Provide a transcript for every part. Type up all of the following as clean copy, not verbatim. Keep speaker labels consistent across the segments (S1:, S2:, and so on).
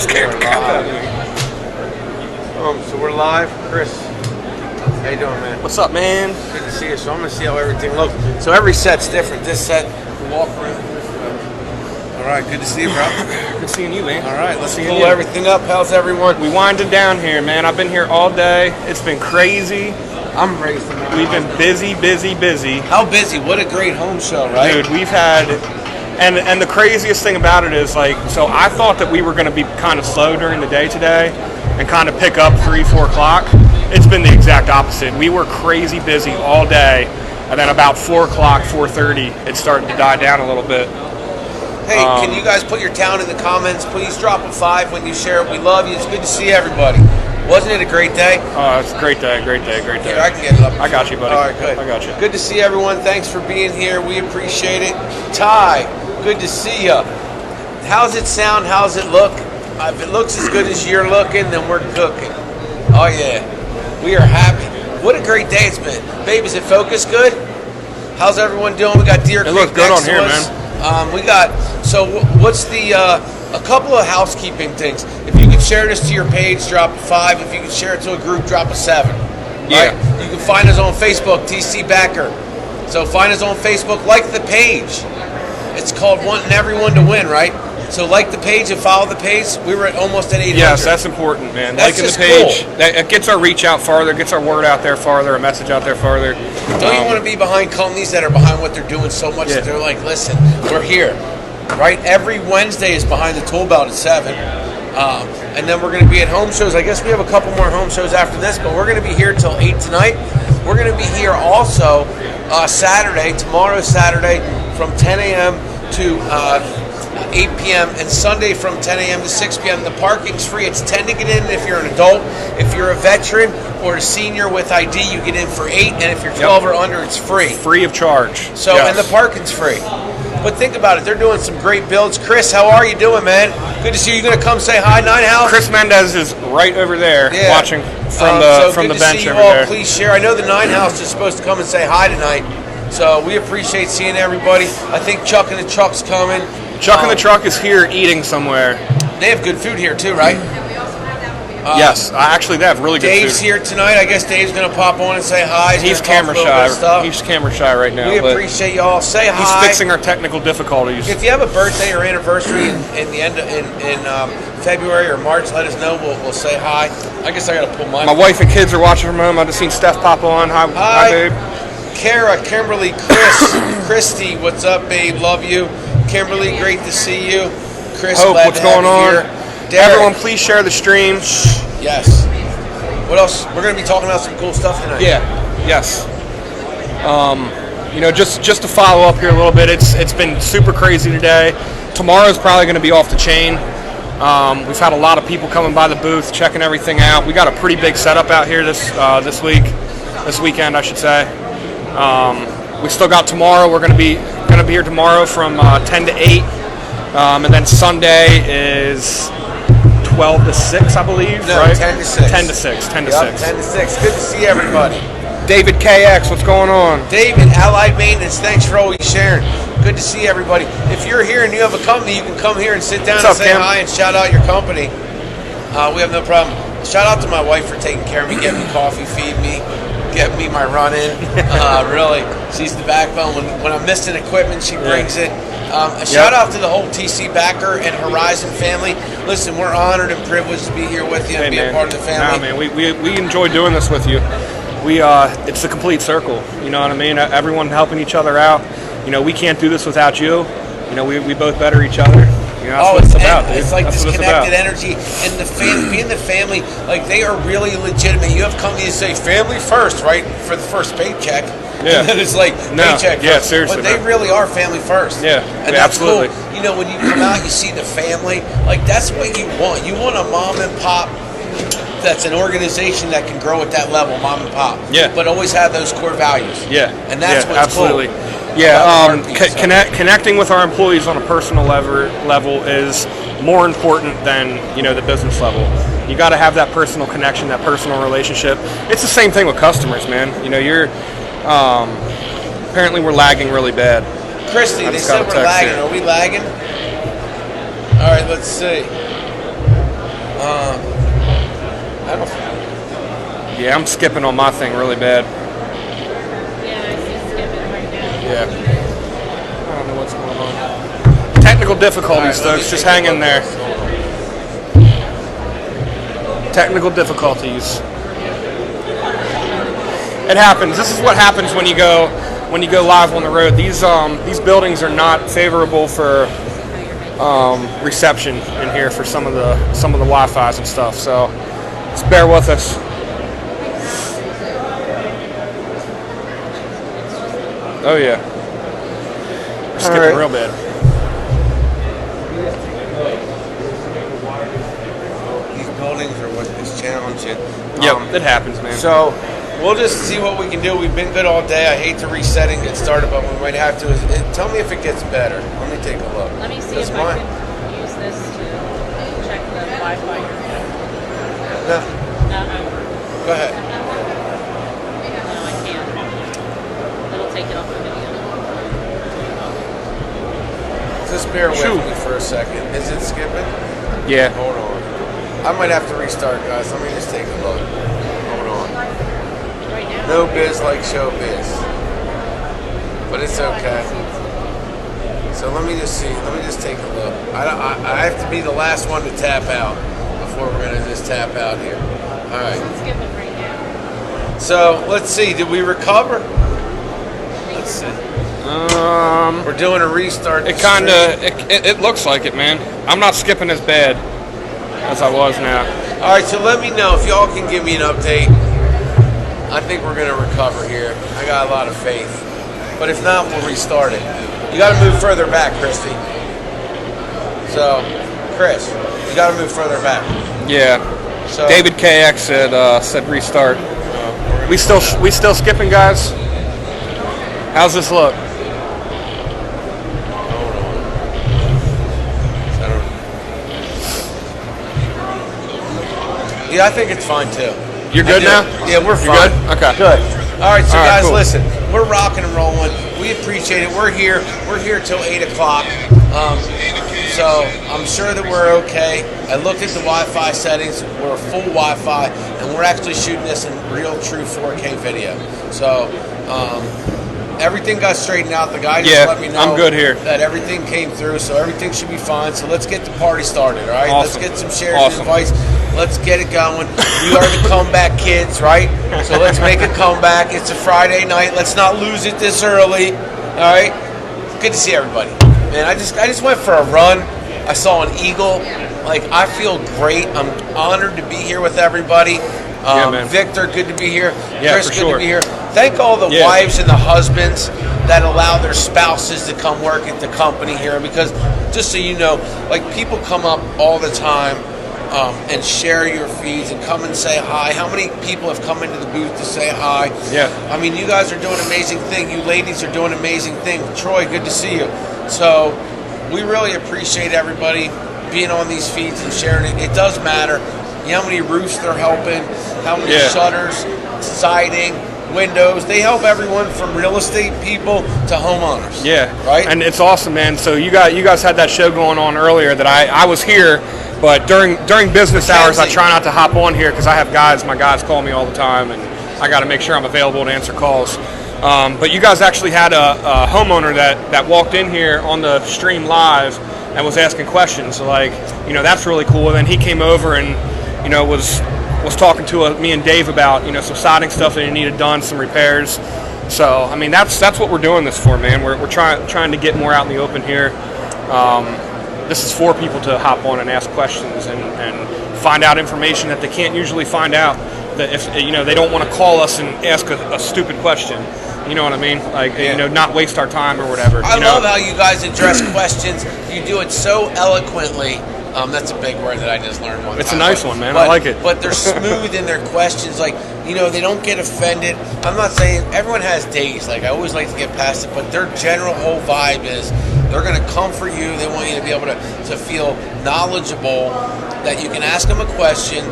S1: Scared the crap out of me.
S2: So we're live. Chris, how you doing, man?
S1: What's up, man?
S2: Good to see you. So I'm going to see how everything looks. So every set's different. This set, we walk around this way. All right, good to see you, bro.
S1: Good seeing you, man.
S2: All right, let's pull everything up. How's everyone?
S1: We winding down here, man. I've been here all day. It's been crazy.
S2: I'm racing.
S1: We've been busy.
S2: How busy? What a great home show, right?
S1: Dude, we've had... And the craziest thing about it is, like, so I thought that we were going to be kind of slow during the day today and kind of pick up 3-4 o'clock. It's been the exact opposite. We were crazy busy all day, and then about 4 o'clock, 4:30, it's starting to die down a little bit.
S2: Hey, can you guys put your town in the comments? Please drop a 5 when you share it. We love you. It's good to see everybody. Wasn't it a great day?
S1: Oh, it's a great day.
S2: Here, I can get it up.
S1: I got you, buddy.
S2: All right, good.
S1: I got you.
S2: Good to see everyone. Thanks for being here. We appreciate it. Ty, good to see you. How's it sound? How's it look? If it looks as good as you're looking, then we're cooking. Oh, yeah. We are happy. What a great day it's been. Babe, is it focused good? How's everyone doing? We got Deer Creek.
S1: It looks good on here,
S2: man. What's the, a couple of housekeeping things. If you could share this to your page, drop a 5. If you could share it to a group, drop a 7.
S1: Yeah.
S2: Right? You can find us on Facebook, TC Backer. So find us on Facebook, like the page. It's called Wanting Everyone to Win, right? So like the page and follow the page. We were almost at 800.
S1: Yes, that's important, man.
S2: That's
S1: liking the
S2: just
S1: page,
S2: cool.
S1: That gets our reach out farther, gets our word out there farther, our message out there farther.
S2: Don't you want to be behind companies that are behind what they're doing so much that they're like, listen, we're here, right? Every Wednesday is Behind the Tool Belt at 7. And then we're going to be at home shows. I guess we have a couple more home shows after this, but we're going to be here till 8 tonight. We're going to be here also tomorrow Saturday, from 10 a.m. to 8 p.m. and Sunday from 10 a.m. to 6 p.m. The parking's free. It's 10 to get in if you're an adult. If you're a veteran or a senior with ID, you get in for 8, and if you're 12 or under, it's free.
S1: Free of charge.
S2: So, and the parking's free. But think about it. They're doing some great builds. Chris, how are you doing, man? Good to see you. You going to come say hi, Nine House?
S1: Chris Mendez is right over there watching from the bench over
S2: all.
S1: there.
S2: Please share. I know the Nine House is supposed to come and say hi tonight. So we appreciate seeing everybody. I think Chuck and the Truck's coming.
S1: Chuck and the Truck is here eating somewhere.
S2: They have good food here too, right?
S1: Yes, actually they have really good
S2: Dave's
S1: food.
S2: here tonight. I guess Dave's going to pop on and say hi.
S1: He's camera shy. He's camera shy right now.
S2: We appreciate y'all. Say hi.
S1: He's fixing our technical difficulties.
S2: If you have a birthday or anniversary in the end in February or March, let us know. We'll say hi. I guess I got to pull mine.
S1: My wife and kids are watching from home. I just seen Steph pop on. Hi, babe.
S2: Kara, Kimberly, Christy, what's up, babe? Love you. Kimberly, great to see you. Chris,
S1: Hope,
S2: glad
S1: what's
S2: to have
S1: going
S2: you
S1: on?
S2: here.
S1: Everyone, please share the stream.
S2: Yes. What else? We're going to be talking about some cool stuff tonight.
S1: Yeah. Yes. Just to follow up here a little bit, it's been super crazy today. Tomorrow's probably going to be off the chain. We've had a lot of people coming by the booth, checking everything out. We got a pretty big setup out here this weekend, I should say. We still got tomorrow. We're going to be here tomorrow from 10 to 8, and then Sunday is 12 to 6, I believe.
S2: No,
S1: right?
S2: 10 to 6.
S1: 10 to 6. 10 to 6.
S2: 10 to 6. Good to see everybody.
S1: David KX, what's going on?
S2: David, Allied Maintenance, thanks for always sharing. Good to see everybody. If you're here and you have a company, you can come here and sit down and say hi and shout out your company. We have no problem. Shout out to my wife for taking care of me, getting me coffee, feed me, get me my run in. Really, she's the backbone. When I'm missing equipment, she brings it. A shout out to the whole TC Backer and Horizon family. Listen, we're honored and privileged to be here with you and be a part of the family.
S1: Nah, man, we enjoy doing this with you. It's a complete circle. You know what I mean? Everyone helping each other out. We can't do this without you. We both better each other. That's what it's about, dude.
S2: It's like
S1: that's
S2: this connected energy, and being the family, like they are really legitimate. You have companies say family first, right, for the first paycheck.
S1: Yeah.
S2: And then it's like paycheck.
S1: Yeah,
S2: first.
S1: seriously.
S2: But they really are family first.
S1: Yeah,
S2: and that's
S1: absolutely.
S2: Cool. When you come out, you see the family. Like that's what you want. You want a mom and pop that's an organization that can grow at that level, mom and pop.
S1: Yeah.
S2: But always have those core values.
S1: Yeah.
S2: And that's what's
S1: absolutely.
S2: cool.
S1: Yeah, connecting with our employees on a personal level is more important than the business level. You got to have that personal connection, that personal relationship. It's the same thing with customers, man. Apparently we're lagging really bad.
S2: Christy, they said we're lagging. Are we lagging? All right, let's see. I don't.
S1: Yeah, I'm skipping on my thing really bad.
S3: Yeah, I see skipping right now.
S1: Yeah. I don't know what's going on. Technical difficulties,
S2: All right,
S1: folks. Just hang in there. Technical difficulties. It happens. This is what happens when you go live on the road. These buildings are not favorable for reception in here for some of the Wi-Fi's and stuff. So just bear with us. Oh yeah, we're skipping real bad.
S2: These buildings are what is challenging.
S1: Yep, it happens, man.
S2: So we'll just see what we can do. We've been good all day. I hate to reset and get started, but we might have to. Tell me if it gets better. Let me take a look.
S3: Let me see
S2: That's
S3: if
S2: mine.
S3: I can use this to check the Wi-Fi.
S2: No,
S3: No,
S2: go ahead.
S3: no, I can't. It'll take it off the video.
S2: Just bear with
S1: Shoot.
S2: me for a second. Is it skipping?
S1: Yeah.
S2: Hold on. I might have to restart, guys. Let me just take a look. Hold on.
S3: Right now.
S2: No biz like show biz. But it's okay. So let me just see. Let me just take a look. I have to be the last one to tap out before we're going to just tap out here. All right.
S3: It's skipping right now.
S2: So let's see. Did we recover? Let's see. We're doing a restart.
S1: It kind of it looks like it, man. I'm not skipping as bad as I was now.
S2: All right. So let me know if y'all can give me an update. I think we're going to recover here. I got a lot of faith. But if not, we'll restart it. You got to move further back, Christy. So, Chris, you got to move further back.
S1: Yeah.
S2: So
S1: David KX said restart. We still skipping, guys. How's this look?
S2: Yeah, I think it's fine too.
S1: You're good now?
S2: Yeah, we're
S1: You're
S2: fine.
S1: good? Okay.
S2: Good. All right, so
S1: All right,
S2: guys,
S1: cool.
S2: listen, we're rocking and rolling. We appreciate it. We're here. We're here till 8 o'clock. So I'm sure that we're okay. I looked at the Wi-Fi settings. We're full Wi-Fi, and we're actually shooting this in real, true 4K video. So everything got straightened out. The guy just let me know
S1: I'm good here.
S2: that everything came through, so everything should be fine. So let's get the party started, all right?
S1: Awesome.
S2: Let's get some shares
S1: Awesome.
S2: and invites. Let's get it going. We are the comeback kids, right? So let's make a comeback. It's a Friday night. Let's not lose it this early, all right? Good to see everybody. Man, I just went for a run. I saw an eagle. Like, I feel great. I'm honored to be here with everybody.
S1: Man.
S2: Victor, good to be here.
S1: Yeah,
S2: Chris,
S1: for
S2: good
S1: sure.
S2: to be here. Thank all the
S1: Yeah.
S2: wives and the husbands that allow their spouses to come work at the company here. Because, just so you know, like, people come up all the time and share your feeds and come and say hi. How many people have come into the booth to say hi?
S1: Yeah.
S2: I mean, you guys are doing an amazing thing. You ladies are doing an amazing thing. Troy, good to see you. So we really appreciate everybody being on these feeds and sharing it. It does matter. You know how many roofs they're helping, how many shutters, siding, windows. They help everyone from real estate people to homeowners.
S1: Yeah.
S2: Right?
S1: And it's awesome, man. So you guys had that show going on earlier that I was here, but during business hours I try not to hop on here because I have my guys call me all the time, and I got to make sure I'm available to answer calls. But you guys actually had a homeowner that walked in here on the stream live and was asking questions. So, like, that's really cool. And then he came over and was talking to me and Dave about some siding stuff that he needed done, some repairs. So I mean that's what we're doing this for, man. We're trying to get more out in the open here. This is for people to hop on and ask questions and find out information that they can't usually find out. That if they don't want to call us and ask a stupid question. You know what I mean? Like, not waste our time or whatever.
S2: I love how you guys address questions. You do it so eloquently. That's a big word that I just learned one time.
S1: It's a nice one, man. I like it.
S2: But they're smooth in their questions. Like, they don't get offended. I'm not saying everyone has days. Like, I always like to get past it. But their general whole vibe is they're going to come for you. They want you to be able to feel knowledgeable, that you can ask them a question.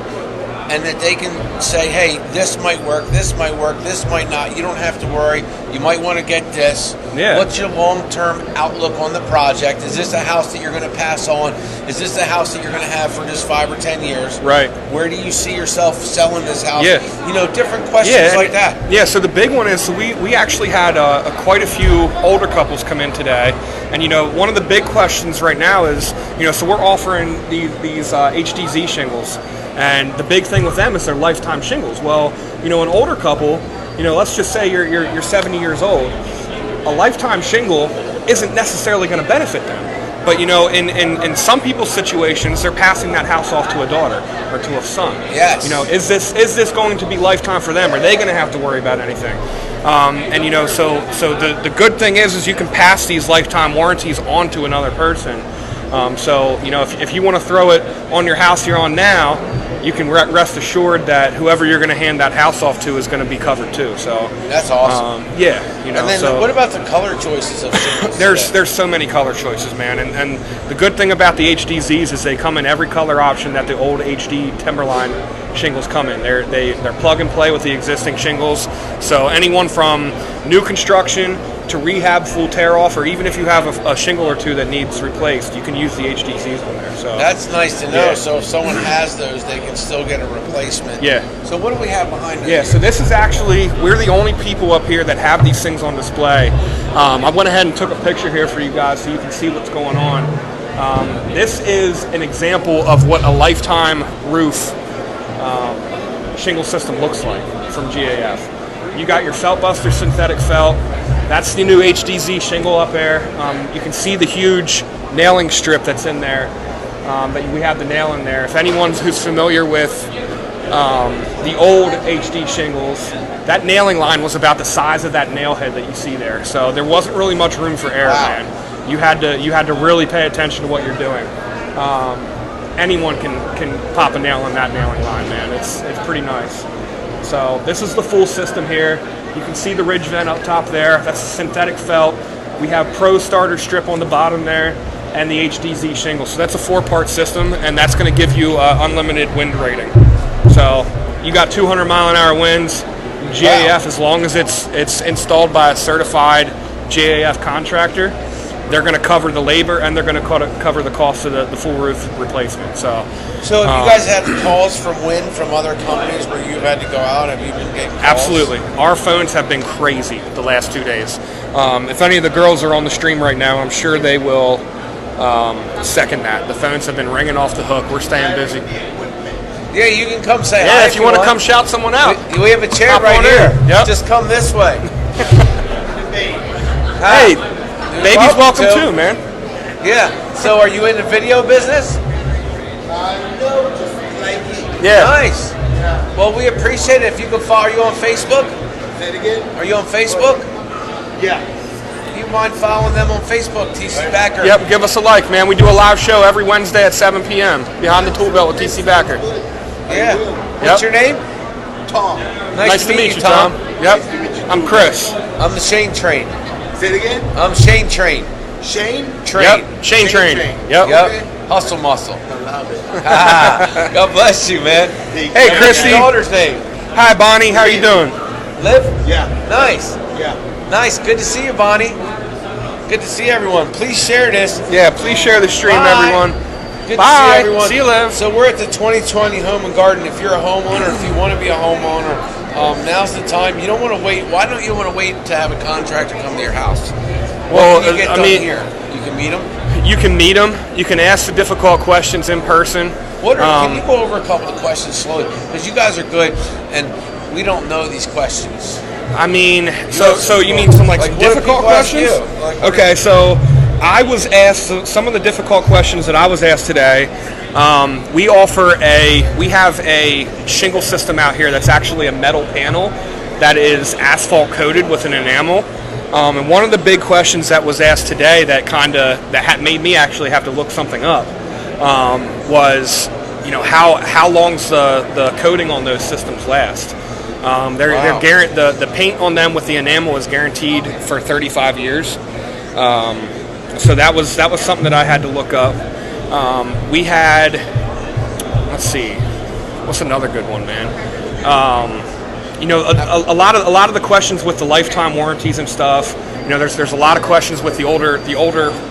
S2: and that they can say, hey, this might work, this might work, this might not. You don't have to worry. You might want to get this.
S1: Yeah.
S2: What's your long-term outlook on the project? Is this a house that you're going to pass on? Is this a house that you're going to have for just 5 or 10 years?
S1: Right.
S2: Where do you see yourself selling this house?
S1: Yeah.
S2: You know, different questions like that.
S1: Yeah, so the big one is, so we actually had quite a few older couples come in today. And, you know, one of the big questions right now is, you know, so we're offering these HDZ shingles. And the big thing with them is they're lifetime shingles. Well, you know, an older couple, you know, let's just say you're 70 years old. A lifetime shingle isn't necessarily going to benefit them. But, you know, in some people's situations, they're passing that house off to a daughter or to a son.
S2: Yes.
S1: You know, is this going to be lifetime for them? Are they going to have to worry about anything? And, you know, so the good thing is you can pass these lifetime warranties on to another person. So, you know, if you want to throw it on your house you're on now, you can rest assured that whoever you're going to hand that house off to is going to be covered too. So
S2: that's awesome.
S1: Yeah, you know.
S2: And then
S1: so
S2: what about the color choices of shingles?
S1: There's so many color choices, man. And the good thing about the HDZs is they come in every color option that the old HD Timberline shingles come in. They're plug and play with the existing shingles. So anyone from new construction to rehab, full tear off, or even if you have a shingle or two that needs replaced, you can use the HDZs on there. So
S2: that's nice to know.
S1: Yeah.
S2: So if someone has those, they can still get a replacement.
S1: Yeah.
S2: So what do we have behind us?
S1: Yeah, so this is actually, we're the only people up here that have these things on display. I went ahead and took a picture here for you guys so you can see what's going on. This is an example of what a lifetime roof shingle system looks like from GAF. You got your Feltbuster synthetic felt. That's the new HDZ shingle up there. You can see the huge nailing strip that's in there. That we have the nail in there. If anyone who's familiar with the old HD shingles, that nailing line was about the size of that nail head that you see there. So there wasn't really much room for error, man. You had to really pay attention to what you're doing. Anyone can pop a nail in that nailing line, man. It's pretty nice. So this is the full system here. You can see the ridge vent up top there. That's synthetic felt. We have Pro starter strip on the bottom there and the HDZ shingle. So that's a 4-part system, and that's going to give you unlimited wind rating. So you got 200 mile an hour winds. GAF, as long as it's installed by a certified GAF contractor, they're going to cover the labor and they're going to cover the cost of the full roof replacement. So
S2: have you guys had calls from wind from other companies where you've had to go out? Have you been getting calls?
S1: Absolutely. Our phones have been crazy the last 2 days. If any of the girls are on the stream right now, I'm sure they will second that. The phones have been ringing off the hook. We're staying busy.
S2: Yeah, you can come say hi.
S1: Yeah, if you want to come shout someone out.
S2: We have a chair
S1: Hop
S2: right
S1: on
S2: here.
S1: in. Yep.
S2: Just come this way.
S1: Hey, baby's welcome
S2: to.
S1: too, man.
S2: Yeah. So are you in the video business?
S4: No, just like it.
S1: Yeah.
S2: Nice.
S4: Yeah.
S2: Well, we appreciate it. If you can follow, are you on Facebook?
S4: Say it again?
S2: Are you on Facebook?
S4: Yeah.
S2: Do you mind following them on Facebook, TC Backer?
S1: Yep, give us a like, man. We do a live show every Wednesday at 7 p.m. behind the tool belt with TC Backer.
S2: Yeah. What's your name?
S4: Tom.
S1: Nice to meet you, Tom. Yep.
S4: Nice to meet you.
S1: I'm Chris.
S2: I'm the Shane Train.
S4: Say it again?
S2: I'm Shane Train.
S4: Shane?
S2: Train.
S1: Yep. Shane Train. Yep.
S2: Yep.
S4: Okay.
S2: Hustle muscle.
S4: I love it.
S2: God bless you, man.
S1: Hey,
S2: And what's
S1: Christy.
S2: your daughter's name?
S1: Hi, Bonnie. How you doing?
S2: Liv?
S4: Yeah.
S2: Nice.
S4: Yeah.
S2: Nice. Good to see you, Bonnie. Good to see everyone. Please share this.
S1: Yeah, please share the stream,
S2: Bye.
S1: everyone.
S2: Good
S1: Bye.
S2: to see everyone.
S1: See you, Liv.
S2: So we're at the 2020 Home and Garden. If you're a homeowner, if you want to be a homeowner, now's the time. You don't want to wait. Why don't you want to wait to have a contractor come to your house?
S1: Well,
S2: What can you get
S1: I
S2: done
S1: mean,
S2: here? You can meet them.
S1: you can meet them. You can ask the difficult questions in person.
S2: Can you go over a couple of questions slowly? Because you guys are good, and we don't know these questions.
S1: I mean, so you mean some some
S2: what do
S1: difficult
S2: people ask
S1: questions?
S2: you? Like, what
S1: Okay, so I was asked some of the difficult questions that I was asked today. We have a shingle system out here that's actually a metal panel that is asphalt coated with an enamel. And one of the big questions that was asked today that made me actually have to look something up was, how long's the coating on those systems last? The paint on them with the enamel is guaranteed for 35 years. So that was something that I had to look up. We had, let's see, What's another good one, man? You know, a lot of the questions with the lifetime warranties and stuff. You know, there's a lot of questions with the older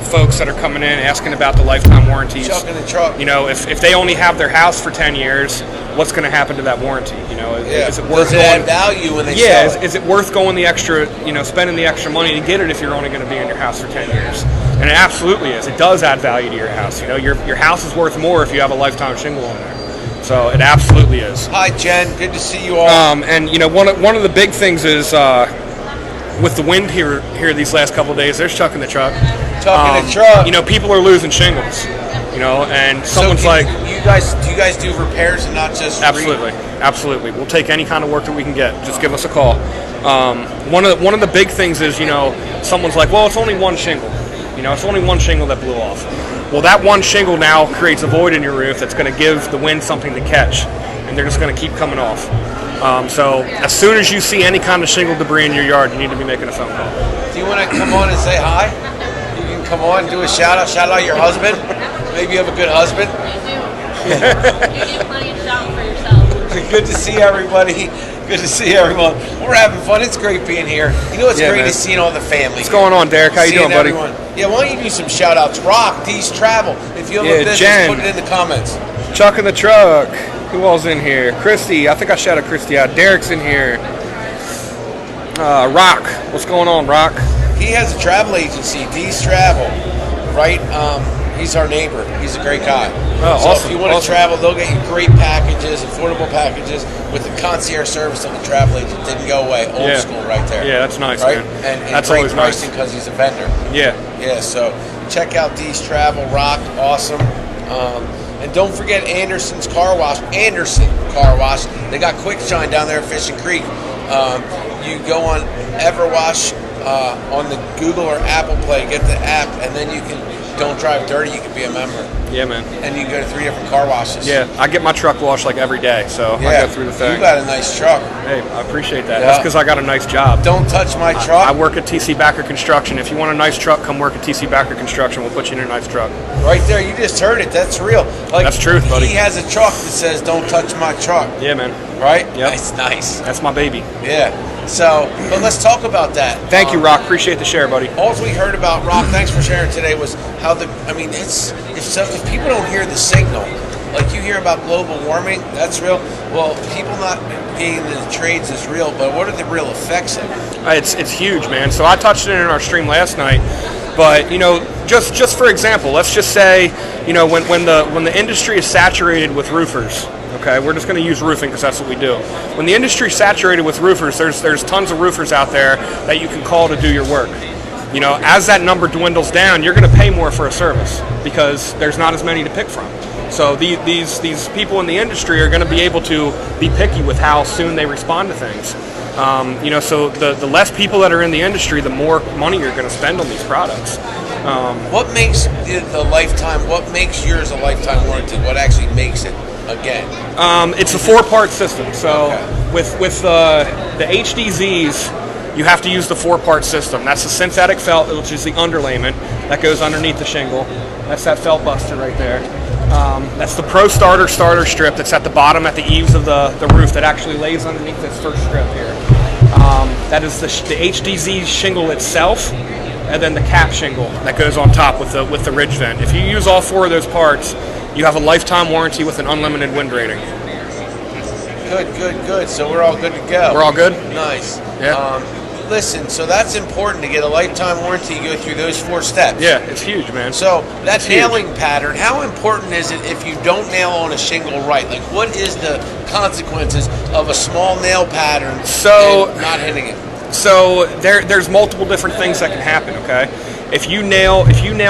S1: folks that are coming in asking about the lifetime warranties.
S2: Chuck in the truck.
S1: You know, if they only have their house for 10 years, what's going to happen to that warranty? You know, is it worth
S2: Does it add value when they sell it?
S1: Is it worth going the extra, you know, spending the extra money to get it if you're only going to be in your house for 10 years? And it absolutely is. It does add value to your house. You know, your house is worth more if you have a lifetime shingle on there. So it absolutely is.
S2: Hi, Jen. Good to see you all.
S1: And you know, one of the big things is with the wind here these last couple of days. There's Chuck in the truck.
S2: Chuck in the truck.
S1: You know, people are losing shingles. You know, and someone's
S2: do
S1: like,
S2: you guys do repairs and not just
S1: absolutely. We'll take any kind of work that we can get. Just give us a call. One of the big things is, you know, someone's like, well, it's only one shingle. You know, it's only one shingle that blew off. Well, that one shingle now creates a void in your roof that's going to give the wind something to catch, and they're just going to keep coming off. So as soon as you see any kind of shingle debris in your yard, you need to be making a phone call.
S2: Do you want to come on and say hi? You can come on and do a shout out your husband. Maybe you have a good husband.
S3: You do plenty of shout for yourself.
S2: Good to see everybody. Good to see everyone. We're having fun. It's great being here. You know, it's great
S1: man.
S2: to see all the family.
S1: What's going on, Derek? How you doing, buddy?
S2: Everyone. Yeah, why don't you do some shout outs? Rock, D's Travel. If you have a business,
S1: Jen.
S2: put it in the comments.
S1: Chuck in the truck. Who all's in here? Christy. I think I shouted Christy out. Derek's in here. Rock. What's going on, Rock?
S2: He has a travel agency, D's Travel, right? He's our neighbor. He's a great guy.
S1: Oh,
S2: so
S1: awesome.
S2: if you want to travel, they'll get you great packages, affordable packages with the concierge service of the travel agent. Didn't go away. Old school right there.
S1: Yeah, that's nice,
S2: right?
S1: man.
S2: And
S1: that's
S2: great
S1: always
S2: pricing
S1: nice.
S2: because he's a vendor.
S1: Yeah.
S2: Yeah, so check out D's Travel, Rock, awesome. And don't forget Anderson Car Wash. They got Quick Shine down there at Fishing Creek. You go on Everwash on the Google or Apple Play, get the app, and then you can don't drive dirty. You can be a member.
S1: Yeah, man.
S2: And you can go to 3 different car washes.
S1: Yeah, I get my truck washed like every day, so I go through the thing.
S2: You got a nice truck.
S1: Hey, I appreciate that.
S2: Yeah.
S1: That's because I got a nice job.
S2: Don't touch my truck.
S1: I work at TC Backer Construction. If you want a nice truck, come work at TC Backer Construction. We'll put you in a nice truck.
S2: Right there, you just heard it. That's real. Like,
S1: that's truth, buddy.
S2: He has a truck that says, "Don't touch my truck."
S1: Yeah, man.
S2: Right?
S1: Yep.
S2: That's nice.
S1: That's my baby.
S2: Yeah. So, but let's talk about that.
S1: Thank you, Rock. Appreciate the share, buddy.
S2: All we heard about Rock, thanks for sharing today, was how if people don't hear the signal, like you hear about global warming, that's real. Well, people not being in the trades is real, but what are the real effects of it?
S1: It's huge, man. So I touched it in our stream last night, but you know, just for example, let's just say, you know, when the industry is saturated with roofers. Okay, we're just going to use roofing because that's what we do. When the industry is saturated with roofers, there's tons of roofers out there that you can call to do your work. You know, as that number dwindles down, you're going to pay more for a service because there's not as many to pick from. So these people in the industry are going to be able to be picky with how soon they respond to things. You know, so the less people that are in the industry, the more money you're going to spend on these products.
S2: What makes the lifetime? What makes yours a lifetime warranty? What actually makes it? Again,
S1: it's a 4-part system. So with the HDZs, you have to use the 4-part system. That's the synthetic felt, which is the underlayment that goes underneath the shingle. That's that felt buster right there. That's the Pro Starter starter strip that's at the bottom at the eaves of the roof that actually lays underneath this first strip here. That is the HDZ shingle itself, and then the cap shingle that goes on top with the ridge vent. If you use all 4 of those parts, you have a lifetime warranty with an unlimited wind rating.
S2: Good. So we're all good to go.
S1: We're all good?
S2: Nice.
S1: Yeah.
S2: Listen, so that's important to get a lifetime warranty. You go through those 4 steps.
S1: Yeah, it's huge, man.
S2: So that nailing pattern, how important is it if you don't nail on a shingle right? Like, what is the consequences of a small nail pattern and not hitting it?
S1: So there's multiple different things that can happen, okay? If you nail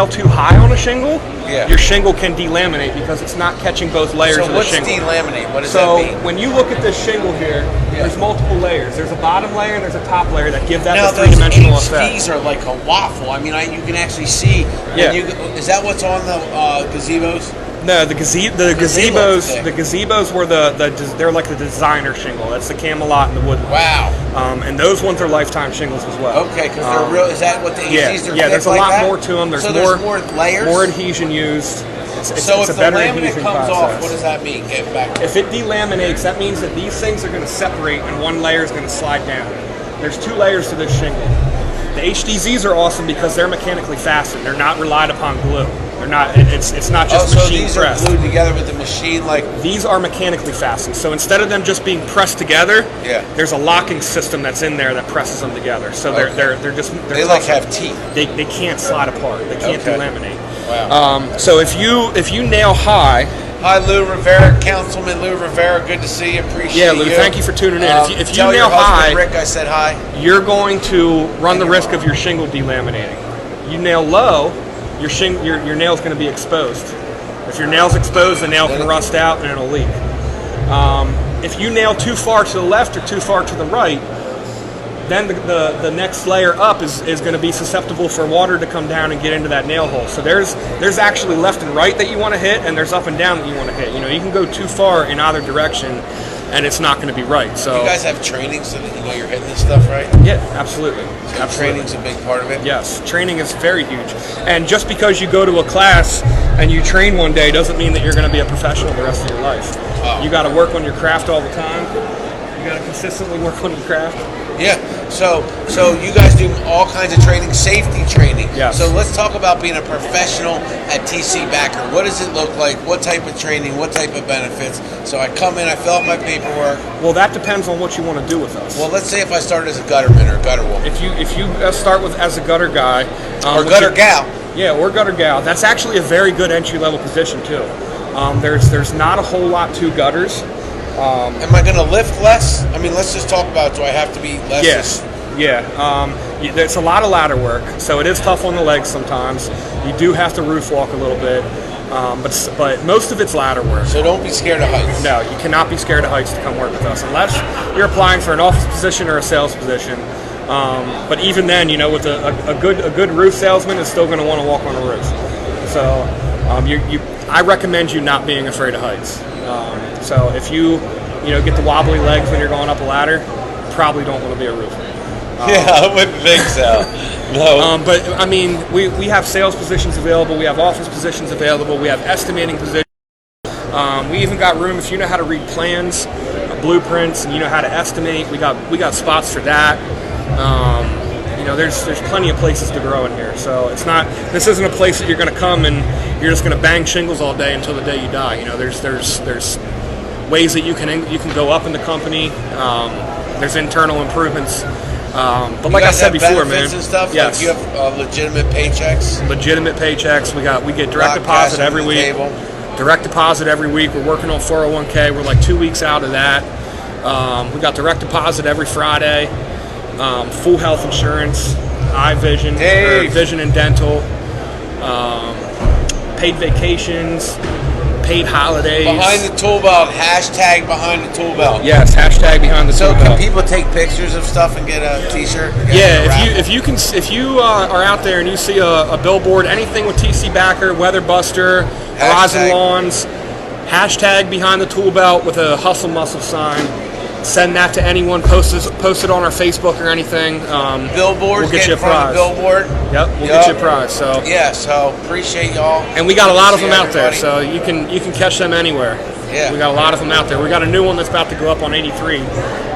S1: too high on a shingle, your shingle can delaminate because it's not catching both layers of the shingle.
S2: So what's delaminate? What does that mean?
S1: So when you look at this shingle here, there's multiple layers. There's a bottom layer and there's a top layer that give that the 3-dimensional effect.
S2: These are like a waffle. I mean, you can actually see. Is that what's on the gazebos?
S1: No, the gazebos were they're like the designer shingle. That's the Camelot and the Woodland.
S2: Wow.
S1: And those ones are lifetime shingles as well.
S2: Okay, because they're real. Is that what the ACs are?
S1: Yeah, there's a lot more to them. There's
S2: more layers,
S1: more adhesion used.
S2: So
S1: it's
S2: if
S1: a
S2: the
S1: better
S2: laminate
S1: adhesion
S2: comes
S1: process.
S2: off, what does that mean? Get back.
S1: If it delaminates, that means that these things are going to separate and one layer is going to slide down. There's 2 layers to this shingle. The HDZs are awesome because they're mechanically fastened. They're not relied upon glue. They're not. It's not just
S2: so
S1: machine
S2: these
S1: pressed.
S2: are glued together with the machine, like.
S1: These are mechanically fastened. So instead of them just being pressed together,
S2: Yeah.
S1: there's a locking system that's in there that presses them together. So they're just
S2: They like have teeth.
S1: They can't slide apart. They can't
S2: Okay.
S1: delaminate.
S2: Wow.
S1: So if you nail high.
S2: Hi, Lou Rivera, Councilman Lou Rivera. Good to see you. Appreciate you.
S1: Yeah, Lou, thank you for tuning in. If you
S2: tell
S1: nail
S2: your husband,
S1: high,
S2: Rick, I said hi.
S1: you're going to run the risk of your shingle delaminating. You nail low, your nail's going to be exposed. If your nail's exposed, the nail can rust out and it'll leak. If you nail too far to the left or too far to the right, then the next layer up is going to be susceptible for water to come down and get into that nail hole. So there's actually left and right that you want to hit, and there's up and down that you want to hit. You can go too far in either direction, and it's not going to be right. So
S2: you guys have training so that you know you're hitting this stuff right?
S1: Yeah, absolutely.
S2: So training's a big part of it?
S1: Yes, training is very huge. And just because you go to a class and you train one day doesn't mean that you're going to be a professional the rest of your life.
S2: Oh.
S1: You got to work on your craft all the time. You got to consistently work on your craft.
S2: Yeah. So you guys do all kinds of training, safety training.
S1: Yes.
S2: So let's talk about being a professional at TC Backer. What does it look like? What type of training? What type of benefits? So I come in, I fill out my paperwork.
S1: Well, that depends on what you want to do with us.
S2: Well, let's say if I started as a gutterman or a gutter woman.
S1: If you start with as a gutter guy
S2: Or gutter gal.
S1: Yeah, or gutter gal. That's actually a very good entry level position too. There's not a whole lot to gutters.
S2: Am I going to lift less? I mean, let's just talk about, do I have to be less?
S1: Yes. Yeah. There's a lot of ladder work, so it is tough on the legs sometimes. You do have to roof walk a little bit, but most of it's ladder work.
S2: So don't be scared of heights.
S1: No, you cannot be scared of heights to come work with us, unless you're applying for an office position or a sales position. But even then, with a good roof salesman is still going to want to walk on a roof. So I recommend you not being afraid of heights. So if you get the wobbly legs when you're going up a ladder, probably don't want to be a roofer.
S2: Yeah, I wouldn't think so. No.
S1: But I mean, we have sales positions available. We have office positions available. We have estimating positions. We even got room if you know how to read plans, blueprints, and you know how to estimate. We got spots for that. There's plenty of places to grow in here. So this isn't a place that you're going to come and you're just going to bang shingles all day until the day you die. There's ways that you can go up in the company. There's internal improvements. But like I said before, man,
S2: and stuff?
S1: Yes,
S2: Like you have legitimate paychecks.
S1: Legitimate paychecks. We get direct
S2: Lock
S1: deposit
S2: cash
S1: every
S2: under the
S1: week.
S2: table.
S1: Direct deposit every week. We're working on 401k. We're like 2 weeks out of that. We got direct deposit every Friday. Full health insurance, eye vision, or vision and dental, paid vacations, paid holidays.
S2: Behind the tool belt, hashtag behind the tool belt.
S1: Yes, hashtag behind the
S2: So
S1: tool
S2: can
S1: belt.
S2: people take pictures of stuff and get a T-shirt?
S1: Yeah, if you are out there and you see a billboard, anything with TC Backer, Weatherbuster, Horizon Lawns, hashtag behind the tool belt with a hustle muscle sign. Send that to anyone. Post it on our Facebook or anything.
S2: Billboards,
S1: we'll get you a prize.
S2: Billboard.
S1: Yep, we'll get you a prize. So
S2: yeah, so appreciate y'all.
S1: and we got a lot of them out there,
S2: everybody.
S1: so you can catch them anywhere.
S2: Yeah,
S1: we got a lot of them out there. We got a new one that's about to go up on 83,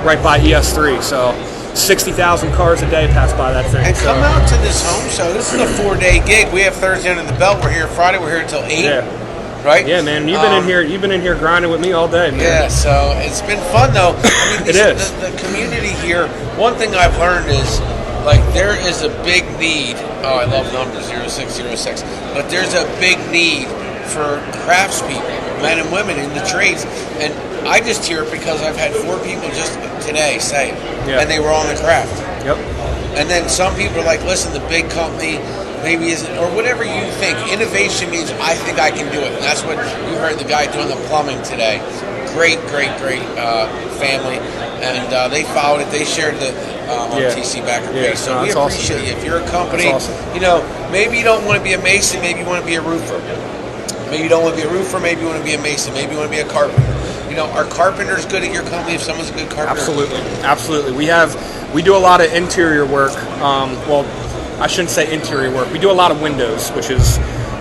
S1: right by ES3. So 60,000 cars a day pass by that thing.
S2: And come out to this home show. This is a 4-day gig. We have Thursday under the belt. We're here Friday. We're here until 8.
S1: Yeah.
S2: Right?
S1: Yeah, man. You've been in here grinding with me all day, man.
S2: Yeah, so it's been fun though. I mean,
S1: It is.
S2: The community here. One thing I've learned is, like, there is a big need. Oh, I love numbers 0606. But there's a big need for craftspeople, men and women in the trades. And I just hear it because I've had 4 people just today say it, and they were on the craft.
S1: Yep.
S2: And then some people are like, listen, the big company maybe isn't, or whatever you think. Innovation means I think I can do it. And that's what you heard the guy doing the plumbing today. Great family. And they followed it. They shared the TC Backer page. So we appreciate you. If you're a company, maybe you don't want to be a mason, maybe you want to be a roofer. Maybe you don't want to be a roofer, maybe you want to be a mason, maybe you want to be a carpenter. Are carpenters good at your company if someone's a good carpenter?
S1: Absolutely. We do a lot of interior work. Well, I shouldn't say interior work. We do a lot of windows, which is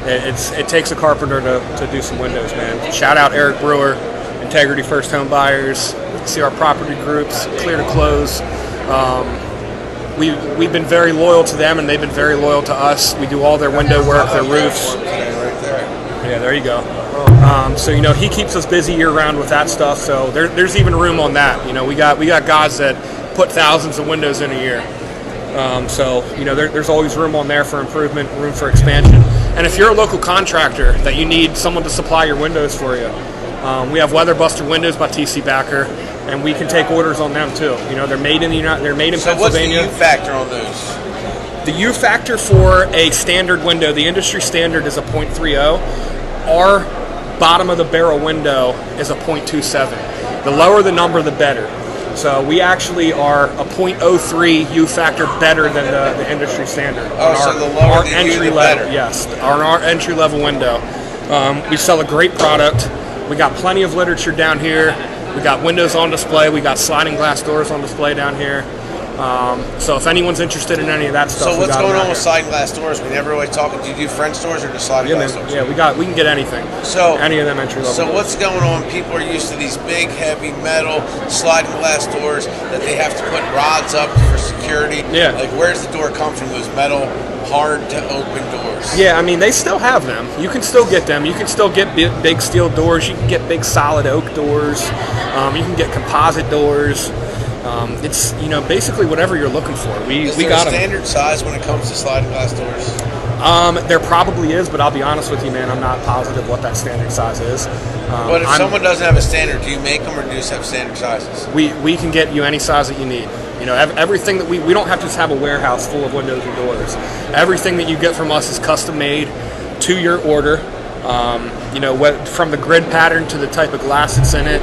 S1: it takes a carpenter to do some windows, man. Shout out Eric Brewer, Integrity First Home Buyers. See our property groups, Clear to Close. We've been very loyal to them, and they've been very loyal to us. We do all their window work, their roofs. Yeah, there you go. So he keeps us busy year round with that stuff. So there's even room on that. We got guys that put thousands of windows in a year. So there's always room on there for improvement, room for expansion. And if you're a local contractor that you need someone to supply your windows for you, we have Weatherbuster windows by TC Backer, and we can take orders on them too. They're made in they're made in
S2: so
S1: Pennsylvania.
S2: What's the U factor on those?
S1: The U factor for a standard window, the industry standard is a 0.30. Our bottom of the barrel window is a 0.27. The lower the number, the better. So we actually are a 0.03 U factor better than the industry standard.
S2: So the lower the U, the better.
S1: Yes, our entry level window. We sell a great product. We got plenty of literature down here. We got windows on display. We got sliding glass doors on display down here. So if anyone's interested in any of that stuff,
S2: so what's going on with sliding glass doors? We never really talk. Do you do French doors or just sliding glass doors?
S1: Yeah, we can get anything.
S2: So
S1: any of them entry level.
S2: So what's going on? People are used to these big, heavy metal sliding glass doors that they have to put rods up for security.
S1: Yeah.
S2: Like, where's the door come from? Those metal, hard to open doors.
S1: Yeah, I mean, they still have them. You can still get them. You can still get big steel doors. You can get big solid oak doors. You can get composite doors. It's basically whatever you're looking for.
S2: Is
S1: we
S2: there
S1: got
S2: a standard size when it comes to sliding glass doors?
S1: There probably is, but I'll be honest with you, man. I'm not positive what that standard size is.
S2: But if someone doesn't have a standard, do you make them or do you just have standard sizes?
S1: We can get you any size that you need. Everything that we don't have to just have a warehouse full of windows and doors. Everything that you get from us is custom made to your order. From the grid pattern to the type of glass that's in it,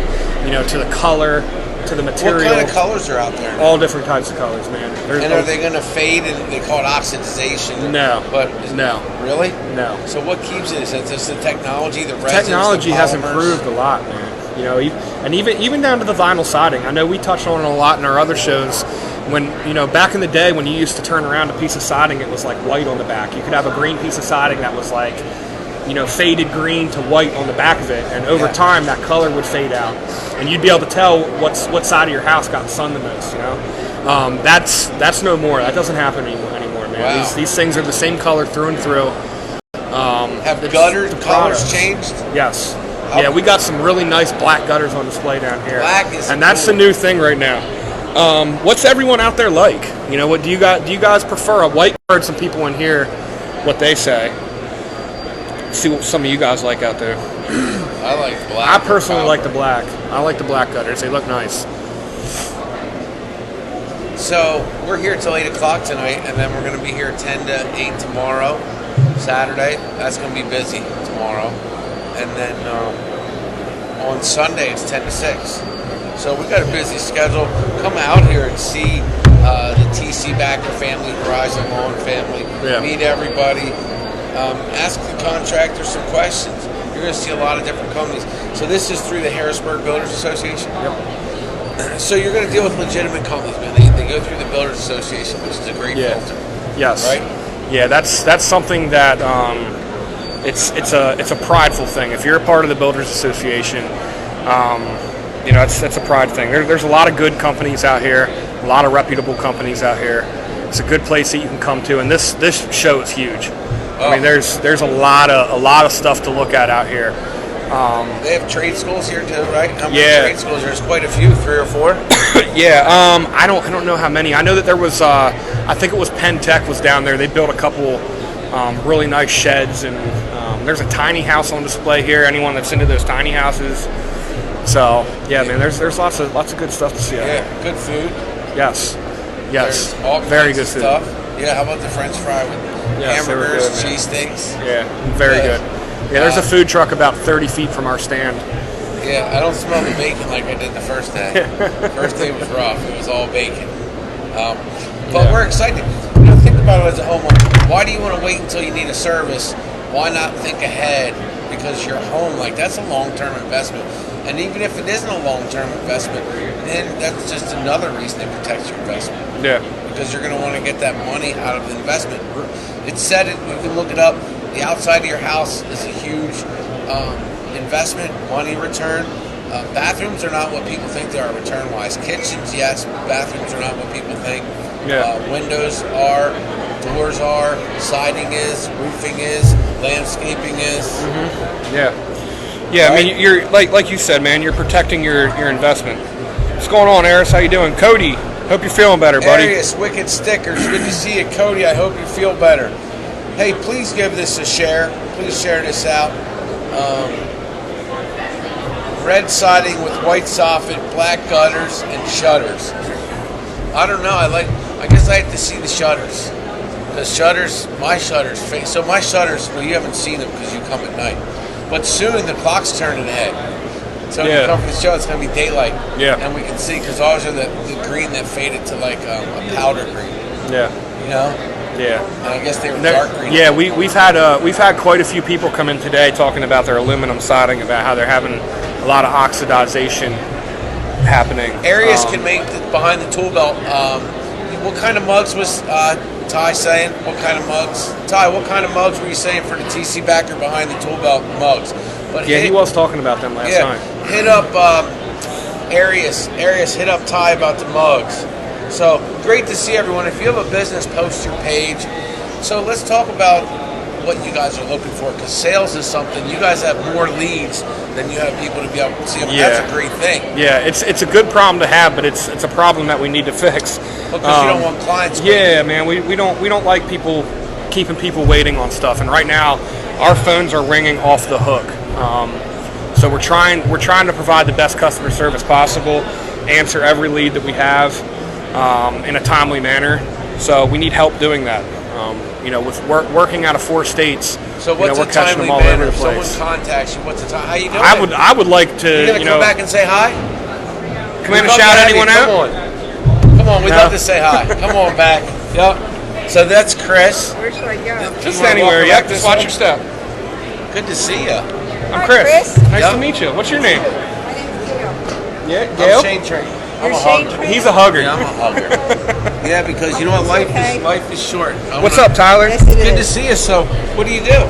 S1: to the color, to the material.
S2: What kind of colors are out there?
S1: All different types of colors, man.
S2: Are they going to fade? And they call it oxidization.
S1: No. No.
S2: Really?
S1: No.
S2: So what keeps it? Is it just the technology, the resins,
S1: technology
S2: the
S1: has
S2: polymers?
S1: improved a lot, man. And even down to the vinyl siding. I know we touched on it a lot in our other shows. When back in the day when you used to turn around a piece of siding, it was like white on the back. You could have a green piece of siding that was like faded green to white on the back of it, and over time that color would fade out, and you'd be able to tell what side of your house got sun the most. That's no more. That doesn't happen anymore, man.
S2: Wow.
S1: These things are the same color through and through.
S2: Have the gutter colors changed?
S1: Yes. Yeah, we got some really nice black gutters on display down here.
S2: Black is
S1: and that's
S2: cool.
S1: the new thing right now. What's everyone out there like? What do you guys prefer? A white? I heard some people in here what they say. See what some of you guys like out there.
S2: I like black.
S1: I personally like the black. I like the black gutters. They look nice.
S2: So we're here till 8 o'clock tonight, and then we're going to be here 10 to 8 tomorrow, Saturday. That's going to be busy tomorrow. And then on Sunday, it's 10 to 6. So we got a busy schedule. Come out here and see the TC Backer family, Horizon Lawn family.
S1: Yeah.
S2: Meet everybody. Ask the contractor some questions. You're going to see a lot of different companies. So this is through the Harrisburg Builders Association.
S1: Yep.
S2: So you're going to deal with legitimate companies, man. They go through the Builders Association, which is a great filter.
S1: Yes.
S2: Right?
S1: Yeah, that's something that it's a prideful thing. If you're a part of the Builders Association, it's a pride thing. There's a lot of good companies out here, a lot of reputable companies out here. It's a good place that you can come to, and this show is huge. I mean, there's a lot of stuff to look at out here.
S2: They have trade schools here too, right? How many
S1: Yeah.
S2: trade schools? There's quite a few, 3 or 4.
S1: Yeah, I don't know how many. I know that there was I think it was Penn Tech was down there. They built a couple really nice sheds, and there's a tiny house on display here. Anyone that's into those tiny houses. So yeah, man, there's lots of good stuff to see out there.
S2: Yeah, good food.
S1: Yes.
S2: There's all
S1: Very
S2: kinds
S1: good
S2: of
S1: food.
S2: stuff. Yeah, how about the French fry with
S1: Yes, they were
S2: hamburgers,
S1: good, man.
S2: cheesesteaks?
S1: Yeah, very good. Yeah, there's a food truck about 30 feet from our stand.
S2: Yeah, I don't smell the bacon like I did the first day. First day was rough. It was all bacon. But we're excited. Think about it as a homeowner. Why do you want to wait until you need a service? Why not think ahead? Because you're home. Like, that's a long-term investment. And even if it isn't a long-term investment, then that's just another reason to protect your investment.
S1: Yeah.
S2: Because you're going to want to get that money out of the investment. It's said, you can look it up, The outside of your house is a huge investment, money return. Bathrooms are not what people think they are return-wise. Kitchens, yes. Bathrooms are not what people think.
S1: Yeah.
S2: Windows are, doors are, siding is, roofing is, landscaping is.
S1: Yeah. Yeah, I mean, you're like you said, man, you're protecting your investment. What's going on, Eris? How you doing? Cody, hope you're feeling better, buddy.
S2: Arius, Wicked Stickers, good to see you. Cody, I hope you feel better. Hey, please give this a share. Please share this out. Red siding with white soffit, black gutters, and shutters. I don't know. I guess I have to see the shutters. The shutters, my shutters. So my shutters. Well, you haven't seen them because you come at night. But soon the clock's turning ahead. So when you come for the show, it's gonna be daylight.
S1: Yeah.
S2: And we can see because ours are the green that faded to like a powder green.
S1: Yeah.
S2: You know.
S1: Yeah.
S2: And I guess they were dark green.
S1: Yeah, we've had quite a few people come in today talking about their aluminum siding, about how they're having a lot of oxidization happening.
S2: Arius can make behind the tool belt. What kind of mugs was Ty saying? What kind of mugs? Ty, what kind of mugs were you saying for the TC backer behind the tool belt mugs? But
S1: he was talking about them last time.
S2: Hit up Arius. Arius, hit up Ty about the mugs. So great to see everyone. If you have a business, post your page. So let's talk about what you guys are looking for, because sales is something. You guys have more leads than you have people to be able to see them.
S1: Yeah.
S2: That's a great thing.
S1: Yeah, it's a good problem to have, but it's a problem that we need to fix.
S2: Because you don't want clients.
S1: Yeah, man, we don't like people keeping people waiting on stuff. And right now, our phones are ringing off the hook. So we're trying to provide the best customer service possible, answer every lead that we have in a timely manner. So we need help doing that. With working out of 4 states,
S2: so what's
S1: we're
S2: a
S1: catching them
S2: timely
S1: all
S2: manner?
S1: over the
S2: If
S1: place.
S2: someone contacts you, what's the time? How you doing?
S1: I would like to,
S2: You gonna come back and say hi?
S1: Come in and shout anyone out?
S2: Come on, we'd love to say hi. Come on back. Yep. So that's Chris.
S5: Where should I go?
S1: Just anywhere. Yep. Just watch your step.
S2: Good to see you.
S1: I'm Chris. Nice
S2: Yep.
S1: to meet you. What's your name?
S5: My name's Gail.
S1: Yeah,
S2: I'm
S1: Gail.
S2: Shane Train.
S5: You're Shane Train?
S1: He's a hugger.
S2: Yeah, I'm a hugger. Yeah, because you know what, life is short.
S1: What's up, Tyler?
S5: Yes, it
S2: Good to
S5: is.
S2: see you. So, what do you do?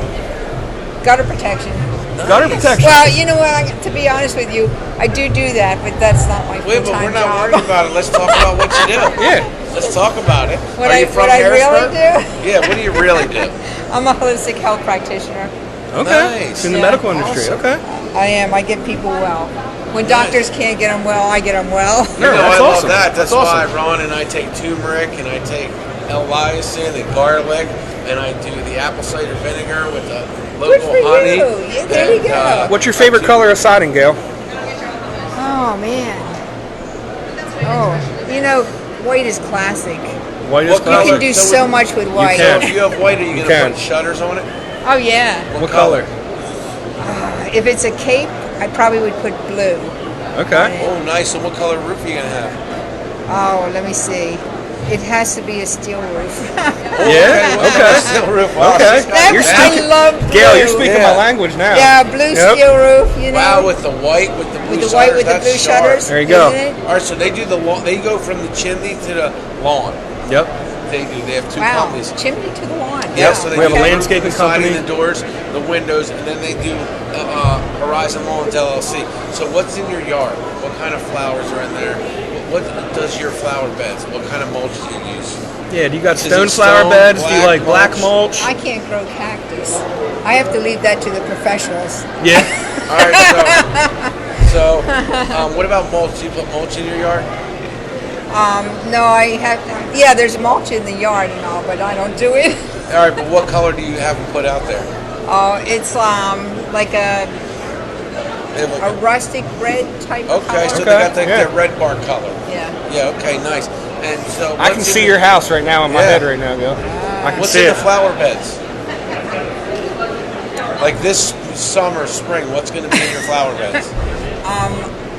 S5: Gutter protection.
S1: Gutter protection.
S5: Well, you know what? To be honest with you, I do that, but that's not my
S2: Wait, but
S5: full-time
S2: we're not
S5: job.
S2: worried about it. Let's talk about what you do.
S1: Yeah.
S2: Let's talk about it.
S5: What
S2: Are
S5: I
S2: you from
S5: really
S2: Harrisburg?
S5: do?
S2: Yeah. What do you really do?
S5: I'm a holistic health practitioner.
S1: Okay.
S2: Nice.
S1: In the
S5: Yeah.
S1: medical industry.
S2: Awesome.
S1: Okay.
S5: I am. I get people well. When doctors can't get them well, I get them well.
S1: No,
S2: I
S1: that's
S2: love
S1: awesome.
S2: that. That's
S1: That's
S2: why
S1: awesome.
S2: Ron and I take turmeric and I take L-lysine and garlic and I do the apple cider vinegar with the
S5: Good
S2: local
S5: for
S2: honey.
S5: you. Yeah, there you go.
S1: What's your favorite color of siding, Gail?
S5: Oh, man. Oh, white is classic.
S1: White
S2: What
S1: is
S5: You
S2: color?
S5: can do
S2: So
S5: so much with white.
S1: can.
S2: So if you have white, are you going
S1: can.
S2: to put shutters on it?
S5: Oh, yeah.
S1: What color?
S5: If it's a cape, I probably would put blue.
S1: Okay.
S2: Oh, nice. So what color roof are you going to have?
S5: Oh, let me see. It has to be a steel roof.
S1: Yeah. Okay.
S2: Steel roof. Wow,
S1: Okay.
S2: she's got
S1: You're
S2: it.
S5: I love blue.
S1: Gail, you're speaking
S2: Yeah.
S1: my language now.
S5: Yeah, blue
S1: Yep.
S5: steel roof, you know.
S2: Wow, with the white, with the blue
S5: with the white
S2: shutters,
S5: with the
S2: that's
S5: blue
S2: sharp.
S5: shutters.
S1: There you go.
S5: isn't it?
S2: All right, so they do the lawn. They go from the chimney to the lawn.
S1: Yep.
S2: They do. They have 2
S5: Wow,
S2: companies.
S5: chimney to the lawn.
S2: Yeah, so they
S1: We have
S2: do
S1: a
S2: the
S1: landscaping
S2: roof, the siding,
S1: company.
S2: the doors, the windows, and then they do Horizon Lawns LLC. So what's in your yard? What kind of flowers are in there? What does your flower beds? What kind of mulch do you use?
S1: Yeah. Do you got
S2: Is it
S1: stone flower
S2: stone,
S1: beds? Do you
S2: black
S1: like black
S2: mulch?
S1: mulch?
S5: I can't grow cactus. I have to leave that to the professionals.
S1: Yeah.
S2: All right, so what about mulch? Do you put mulch in your yard?
S5: No, I have. Yeah, there's mulch in the yard and all, but I don't do it.
S2: All right, but what color do you have them put out there?
S5: Oh, it's like a
S2: They have like
S5: rustic red type
S2: okay,
S5: color.
S2: so
S1: Okay,
S2: they got
S1: yeah.
S2: that red bark color.
S5: Yeah.
S2: Yeah, okay, nice. And so
S1: I can
S2: what's
S1: see
S2: in
S1: your house right now in my
S2: Yeah.
S1: head right now, Gail. I can
S2: What's
S1: see
S2: in
S1: it.
S2: the flower beds? Like this summer, spring, what's going to be in your flower beds?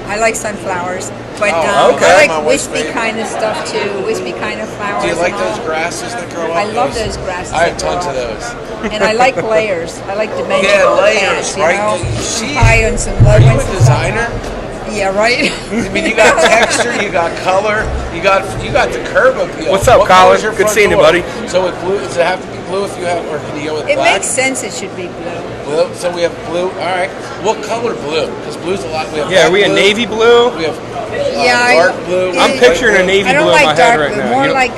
S5: I like sunflowers, but
S2: Oh,
S1: okay.
S5: I
S2: My
S5: like
S2: wife's
S5: wispy
S2: favorite.
S5: kind of stuff too. Wispy kind of flowers.
S2: Do you like
S5: and all.
S2: those grasses that grow up?
S5: I love those grasses
S2: I have
S5: that grow
S2: tons of
S5: up.
S2: those.
S5: And I like layers. I like dimensional
S2: Yeah, layers,
S5: plants, you
S2: right?
S5: know?
S2: You see-
S5: Some high and some low
S2: Are you
S5: ones
S2: a
S5: and
S2: designer?
S5: stuff. Yeah, right.
S2: I mean, you got texture, you got color, you got the curb appeal.
S1: What's up,
S2: What
S1: Colin?
S2: color's your
S1: Good
S2: front
S1: seeing you,
S2: door?
S1: buddy.
S2: So with blue, does it have to be blue if you have, or can you go with
S5: It
S2: black?
S5: makes sense. It should be blue.
S2: Blue. So we have blue. All right. What color blue? Because blue's a lot. We have
S1: Yeah,
S2: dark
S1: we have
S2: blue.
S1: navy blue.
S2: We have
S5: Yeah,
S2: dark blue.
S1: I'm
S5: it-
S1: picturing a
S2: light blue.
S1: navy
S5: I don't
S1: blue in my
S5: like
S1: head
S5: dark
S1: right
S5: blue.
S1: now.
S5: More
S1: You-
S5: like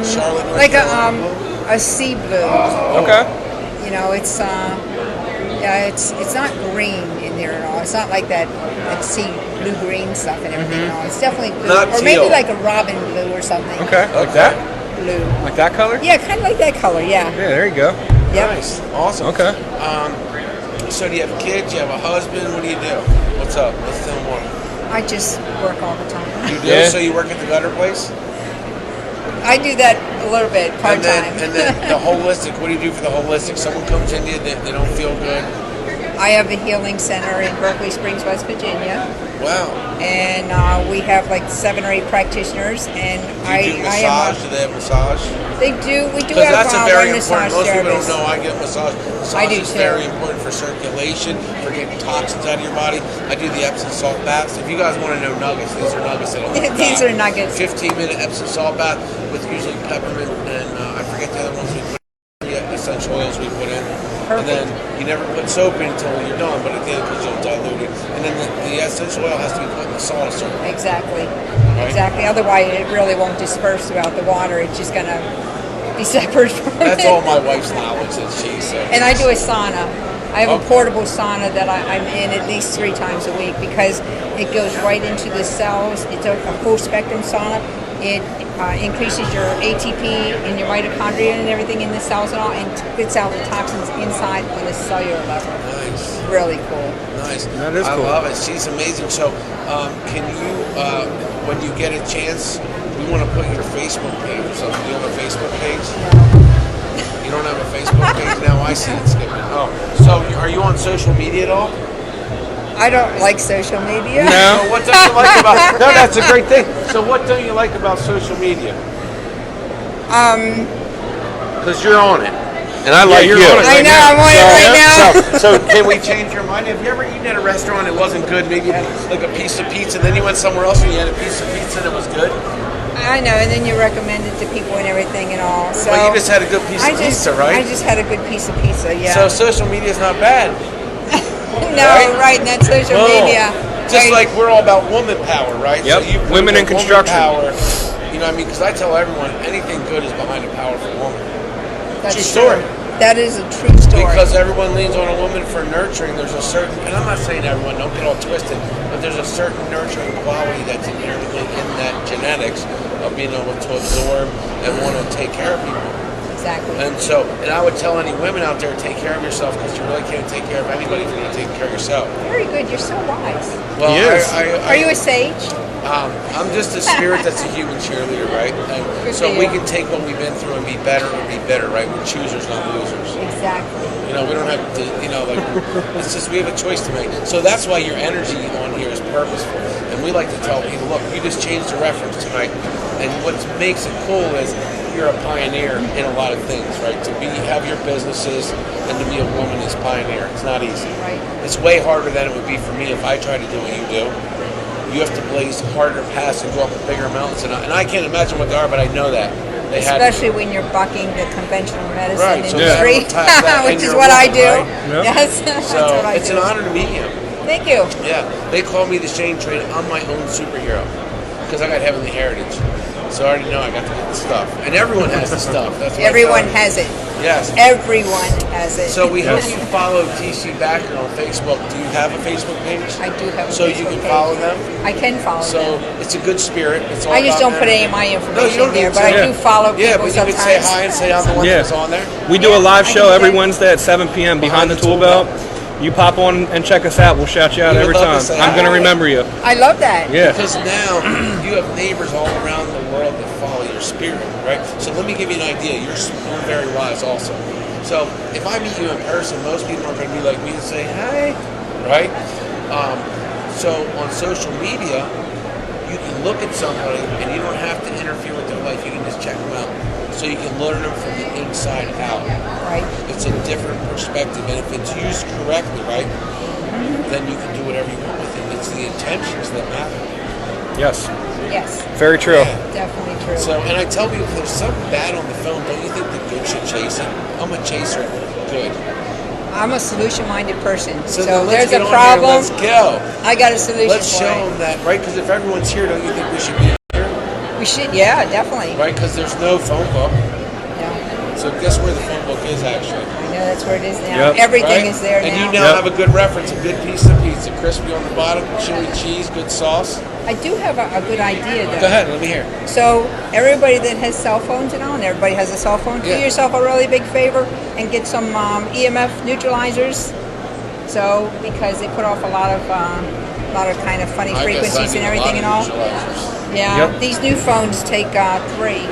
S2: Charlotte, North
S5: like
S2: Carolina blue?
S5: a sea blue.
S1: Okay.
S5: You know, it's yeah, it's not green in there at all. It's not like that sea blue green stuff and everything. No, it's definitely blue,
S2: Not
S5: or maybe
S2: teal.
S5: like a robin blue or something.
S1: Okay. Like that?
S5: Blue.
S1: Like that color?
S5: Yeah, kind of like that color. Yeah.
S1: Yeah, there you go.
S5: Yep.
S2: Nice. Awesome.
S1: Okay.
S2: So do you have kids? You have a husband? What do you do? What's up? Let's tell more.
S5: I just work all the time.
S2: You do?
S1: Yeah.
S2: So you work at the gutter place?
S5: I do that a little bit part time.
S2: And then the holistic, what do you do for the holistic? Someone comes in you, they don't feel good.
S5: I have a healing center in Berkeley Springs, West Virginia,
S2: Wow.
S5: and we have like 7 or 8 practitioners. And
S2: Do you do massage? Do they have massage?
S5: They do. We do
S2: Because
S5: have
S2: that's a very
S5: one
S2: important.
S5: massage
S2: Most people don't
S5: therapist.
S2: know I get massage. Massage
S5: I do
S2: is
S5: too.
S2: very important for circulation, for getting toxins out of your body. I do the Epsom salt baths. If you guys want to know nuggets, these are nuggets.
S5: These are nuggets.
S2: 15-minute Epsom salt bath with usually peppermint and I forget the other ones we put in. Yeah, essential oils we put in. And then you never put soap in until you're done, but at the end because you'll dilute it. And then the essential oil has to be put in the salt circle.
S5: Exactly. Exactly. Otherwise, it really won't disperse throughout the water. It's just gonna be separate from
S2: That's
S5: it.
S2: all my wife's knowledge that she said.
S5: And I do a sauna. I have
S2: Okay.
S5: a portable sauna that I'm in at least 3 times a week because it goes right into the cells. It's a full spectrum sauna. It increases your ATP and your mitochondria and everything in the cells and all, and spits out the toxins inside on the cellular level.
S2: Nice.
S5: Really cool.
S2: Nice.
S1: That is
S2: I
S1: cool.
S2: love it. She's amazing. So, can you, when you get a chance, we want to put your Facebook page or something. Do you have a Facebook page? You don't have a Facebook page? Now I see it skipping. Oh. So, are you on social media at all?
S5: I don't like social media.
S1: No.
S2: So what don't you like about? No, that's a great thing. So, what don't you like about social media? Because you're on it, and I like
S1: you're
S2: you.
S1: on it
S5: I
S1: right
S5: know,
S1: now.
S5: I'm on it right now.
S2: So can we change your mind? Have you ever eaten at a restaurant and it wasn't good? Maybe you had like a piece of pizza, and then you went somewhere else and you had a piece of pizza and it was good.
S5: I know, and then you recommend it to people and everything and all. So
S2: Well, you just had a good piece of pizza, right?
S5: I just had a good piece of pizza. Yeah.
S2: So social media is not bad.
S5: no, right? And that's social
S2: Boom.
S5: media.
S2: Just
S5: Right.
S2: like we're all about woman power, right?
S1: Yep.
S2: So you
S1: Women in construction.
S2: Power, you know what I mean? Because I tell everyone, anything good is behind a powerful woman.
S5: That's
S2: True story.
S5: That is a true story.
S2: Because everyone leans on a woman for nurturing. There's a certain, and I'm not saying everyone, don't get all twisted, but there's a certain nurturing quality that's inherently in that genetics of being able to absorb and want to take care of people.
S5: Exactly.
S2: And so, and I would tell any women out there, take care of yourself because you really can't take care of anybody if you're not taking care of yourself.
S5: Very good. You're so wise.
S2: Well,
S1: He is.
S5: Are you a sage?
S2: I'm just a spirit that's a human cheerleader, right? And
S5: Good
S2: so
S5: for
S2: we
S5: you.
S2: can take what we've been through and be better or be bitter, right? We're choosers, not losers.
S5: Exactly.
S2: You know, we don't have to, you know, like, it's just, we have a choice to make. So that's why your energy on here is purposeful. And we like to tell people, look, you just changed the reference tonight. And what makes it cool is you're a pioneer in a lot of things, right? To have your businesses and to be a woman is pioneer. It's not easy.
S5: Right.
S2: It's way harder than it would be for me if I tried to do what you do. You have to blaze harder paths and go up bigger mountains. And I can't imagine what they are, but I know that. They had to.
S5: Especially when you're bucking the conventional medicine
S2: Right, so
S5: industry,
S2: that'll attack that, and
S5: which is
S2: you're
S5: what
S2: a
S5: I
S2: woman,
S5: do.
S2: right?
S1: Yep.
S5: Yes, that's
S2: So
S5: what I
S2: it's
S5: do.
S2: an honor to meet you.
S5: Thank you.
S2: Yeah, they call me the Shane Train. I'm my own superhero because I got heavenly heritage. So I already know I got the good stuff, and everyone has the stuff. That's what I
S5: Everyone
S2: tell you.
S5: has it.
S2: Yes.
S5: Everyone has it.
S2: So we hope
S1: Yes.
S2: you follow TC Backer on Facebook. Do you have a Facebook page?
S5: I do have a
S2: So
S5: Facebook
S2: you can
S5: page.
S2: follow them.
S5: I can follow
S2: So
S5: them.
S2: it's a good spirit. It's all
S5: I just
S2: about
S5: don't put any of
S2: energy.
S5: my
S2: No, you
S5: information
S2: don't
S5: there,
S2: need
S5: but
S2: to.
S5: I do follow people
S2: Yeah, but you
S5: sometimes.
S2: can say hi and say I'm the one
S1: Yeah.
S2: that's on there.
S1: We do a live
S5: I
S1: show
S5: can do
S1: every
S5: that.
S1: Wednesday at 7 p.m. behind the tool belt. You pop on and check us out. We'll shout you out
S2: We would
S1: every
S2: love to
S1: time.
S2: say
S1: I'm going to
S2: hi.
S1: remember you.
S5: I love that.
S1: Yeah.
S2: Because now you have neighbors all around the world that follow your spirit, right? So let me give you an idea. You're very wise also. So if I meet you in person, most people are going to be like me and say, hi, right? So on social media, you can look at somebody and you don't have to interfere with their life. You can just check them out. So you can learn them from the inside out.
S5: Right.
S2: It's a different perspective. And if it's used correctly, right, then you can do whatever you want with it. It's the intentions that matter.
S1: Yes.
S5: Yes,
S1: Very true.
S5: definitely true.
S2: So, and I tell people, if there's something bad on the film, don't you think the good should chase it? I'm a chaser. Good.
S5: I'm a solution-minded person.
S2: So,
S5: So
S2: then let's
S5: there's
S2: get
S5: a
S2: on
S5: problem.
S2: Here, let's go.
S5: I got a solution
S2: Let's
S5: for
S2: show
S5: it.
S2: them that, right? Because if everyone's here, don't you think we should be here?
S5: We should, yeah, definitely.
S2: Right? Because there's no phone book.
S5: Yeah,
S2: So guess where the phone book is actually?
S5: I know that's where it is now.
S1: Yep.
S5: Everything
S2: Right?
S5: is there
S2: and
S5: now.
S2: you now have a good reference, a good piece of pizza, crispy on the bottom, chili cheese, good sauce.
S5: I do have a good idea though.
S2: Go ahead, let me hear.
S5: So everybody that has cell phones and on, everybody has a cell phone. Do
S2: Yeah.
S5: yourself a really big favor and get some EMF neutralizers. So because they put off a lot of kind of funny
S2: I guess I
S5: frequencies
S2: need
S5: and
S2: a
S5: everything and
S2: lot
S5: all.
S2: of neutralizers.
S5: Yeah,
S1: Yep.
S5: these new phones take 3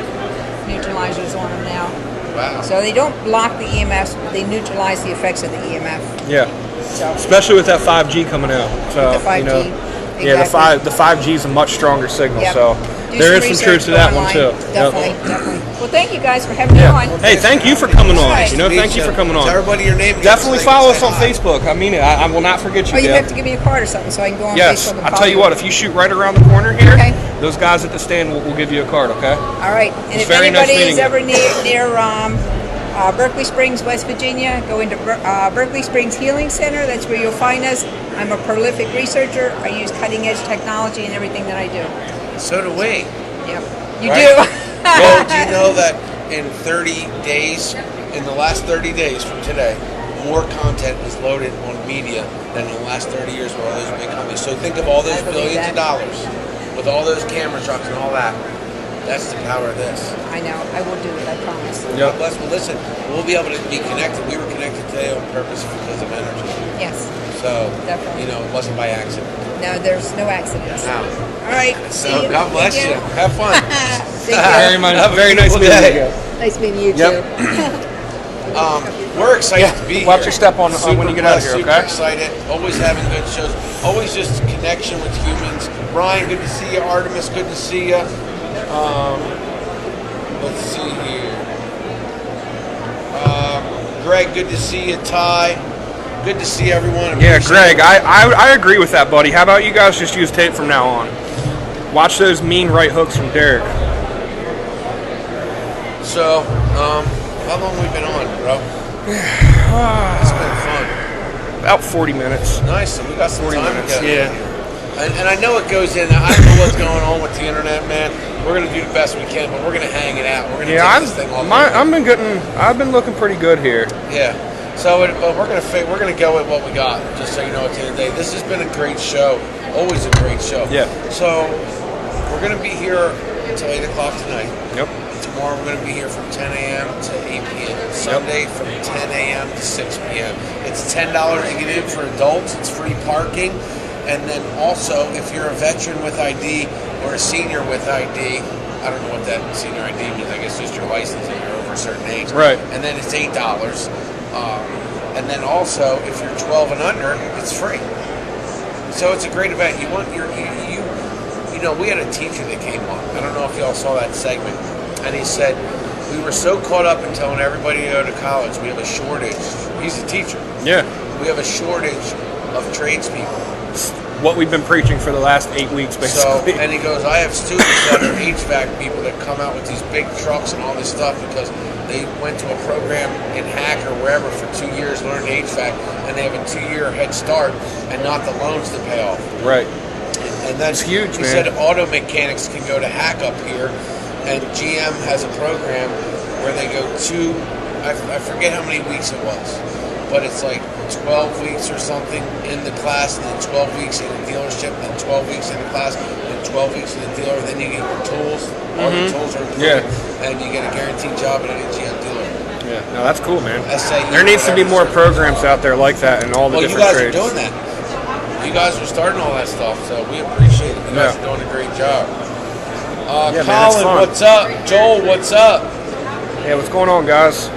S5: neutralizers on them now.
S2: Wow.
S5: So they don't block the EMFs, but they neutralize the effects of the EMF.
S1: Yeah.
S5: So
S1: Especially with that 5G coming out. So,
S5: the 5G.
S1: you know, yeah,
S5: exactly.
S1: the 5G is a much stronger signal.
S5: Yep.
S1: So
S5: Do
S1: there is some
S5: research,
S1: truth to
S5: go
S1: that one
S5: online.
S1: too. Yep.
S5: Definitely, definitely. Well, thank you guys for having me
S1: Yeah.
S5: on.
S1: Hey, thank you for coming on.
S5: Right.
S1: You know, thank you for coming
S2: Tell
S1: on.
S2: everybody your name.
S1: Definitely follow us on Facebook. I mean it. I will not forget you,
S5: Oh, you
S1: Dale.
S5: have to give me a card or something so I can go on
S1: Yes,
S5: Facebook and
S1: I'll
S5: follow
S1: tell you what. If you shoot right around the corner here,
S5: Okay.
S1: those guys at the stand will give you a card. Okay.
S5: All right. And
S1: It's
S5: if
S1: very nice
S5: anybody
S1: meeting
S5: is
S1: you.
S5: ever near Berkeley Springs, West Virginia, go into Berkeley Springs Healing Center. That's where you'll find us. I'm a prolific researcher. I use cutting edge technology in everything that I do.
S2: So do we.
S5: Yep. You
S2: Right.
S5: do.
S2: Well, do you know that in 30 days, in the last 30 days from today, more content is loaded on media than in the last 30 years with all those big companies. So think of all those
S5: I believe
S2: billions
S5: that.
S2: of dollars with all those camera trucks and all that. That's the power of this.
S5: I know. I will do it. I promise.
S1: Yep.
S2: God bless. Well, listen, we'll be able to be connected. We were connected today on purpose because of energy.
S5: Yes.
S2: So,
S5: Definitely.
S2: you know, it wasn't by accident.
S5: No, there's no accidents.
S2: Now,
S5: All right.
S2: so
S5: see you.
S2: God bless
S5: Thank
S2: you. Have fun.
S5: Thank
S1: Very
S5: you.
S1: much.
S2: Have a
S1: Very nice
S2: beautiful
S1: meeting
S2: day.
S1: you.
S5: Nice meeting you
S1: Yep.
S5: too.
S2: We're excited to be here.
S1: Watch your step on when you get out of here,
S2: Super
S1: okay?
S2: excited. Always having good shows. Always just connection with humans. Ryan, good to see you. Artemis, good to see you. Let's see here. Greg, good to see you. Ty, good to see everyone.
S1: Yeah,
S2: Appreciate
S1: Greg,
S2: it.
S1: I agree with that, buddy. How about you guys just use tape from now on? Watch those mean right hooks from Derek.
S2: So, how long we been on, bro? It's been fun.
S1: About 40 minutes.
S2: Nice. So we got some
S1: 40
S2: time
S1: minutes,
S2: together.
S1: yeah.
S2: And I know it goes in. I don't know what's going on with the internet, man. We're gonna do the best we can, but we're gonna hang it out. We're gonna
S1: Yeah,
S2: take this thing off.
S1: I've been looking pretty good here.
S2: Yeah. So, but we're gonna go with what we got. Just so you know, at the end of the day, this has been a great show. Always a great show.
S1: Yeah.
S2: So we're gonna be here until 8 o'clock tonight.
S1: Yep.
S2: Tomorrow we're going to be here from 10 a.m. to 8 p.m. Sunday from 10 a.m. to 6 p.m. It's $10 to get in for adults. It's free parking. And then also, if you're a veteran with ID or a senior with ID, I don't know what that senior ID means. I guess just your license and you're over a certain age.
S1: Right.
S2: And then it's $8. And then also, if you're 12 and under, it's free. So it's a great event. You want your you know, we had a teacher that came on. I don't know if y'all saw that segment. And he said, we were so caught up in telling everybody to go to college. We have a shortage. He's a teacher.
S1: Yeah.
S2: We have a shortage of tradespeople.
S1: What we've been preaching for the last 8 weeks,
S2: So,
S1: basically.
S2: and he goes, I have students that are HVAC people that come out with these big trucks and all this stuff because they went to a program in Hack or wherever for 2 years, learned HVAC, and they have a 2-year head start and not the loans to pay off.
S1: Right.
S2: And then
S1: It's huge,
S2: he
S1: man.
S2: said auto mechanics can go to Hack up here, and GM has a program where they go I forget how many weeks it was, but it's like 12 weeks or something in the class, and then 12 weeks in the dealership, and then 12 weeks in the class, and 12 weeks in the dealer, and then you get your tools, all your tools are included, and you get a guaranteed job at any GM dealer.
S1: Yeah. No, that's cool, man.
S2: SAE,
S1: There needs to be more
S2: whatever.
S1: programs out there like that in all the
S2: Well, you
S1: different
S2: guys
S1: trades.
S2: are doing that. You guys are starting all that stuff, so we appreciate it. You guys
S1: Yeah.
S2: are doing a great job.
S1: Yeah, man, it's
S2: Colin,
S1: fun.
S2: what's up? Joel, what's up?
S1: Yeah, what's going on, guys?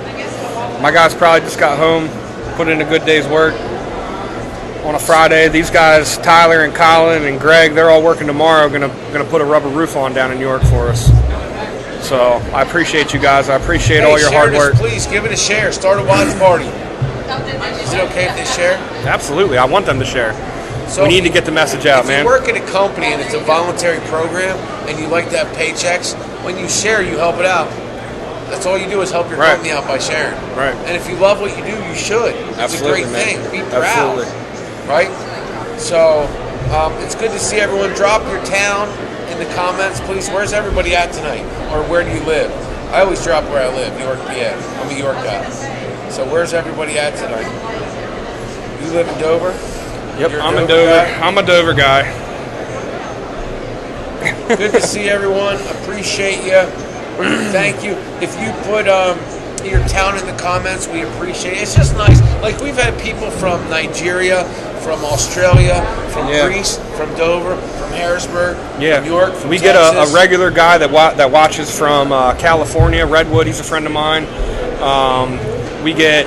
S1: My guys probably just got home, put in a good day's work on a Friday. These guys, Tyler and Colin and Greg, they're all working tomorrow. Gonna put a rubber roof on down in New York for us. So I appreciate you guys. I appreciate all your
S2: share
S1: hard
S2: this,
S1: work.
S2: please give it a share. Start a watch party. Is it okay if they share?
S1: Absolutely, I want them to share.
S2: So
S1: we need to get the message out,
S2: if
S1: man.
S2: you work at a company and it's a voluntary program and you like to have paychecks, when you share, you help it out. That's all you do is help your
S1: Right.
S2: company out by sharing.
S1: Right.
S2: And if you love what you do, you should. It's
S1: Absolutely,
S2: a great
S1: man.
S2: thing. Be proud.
S1: Absolutely.
S2: Right? So it's good to see everyone. Drop your town in the comments, please. Where's everybody at tonight? Or where do you live? I always drop where I live, York, PA. I'm a York guy. So where's everybody at tonight? You live in Dover?
S1: Yep,
S2: You're
S1: I'm a
S2: Dover
S1: Dover.
S2: guy?
S1: I'm a Dover guy.
S2: Good to see everyone. Appreciate you. Thank you. If you put your town in the comments, we appreciate it. It's just nice. Like, we've had people from Nigeria, from Australia, from Greece, from Dover, from Harrisburg,
S1: Yeah,
S2: from York, from
S1: we
S2: Texas.
S1: get a regular guy that watches from California, Redwood. He's a friend of mine. We get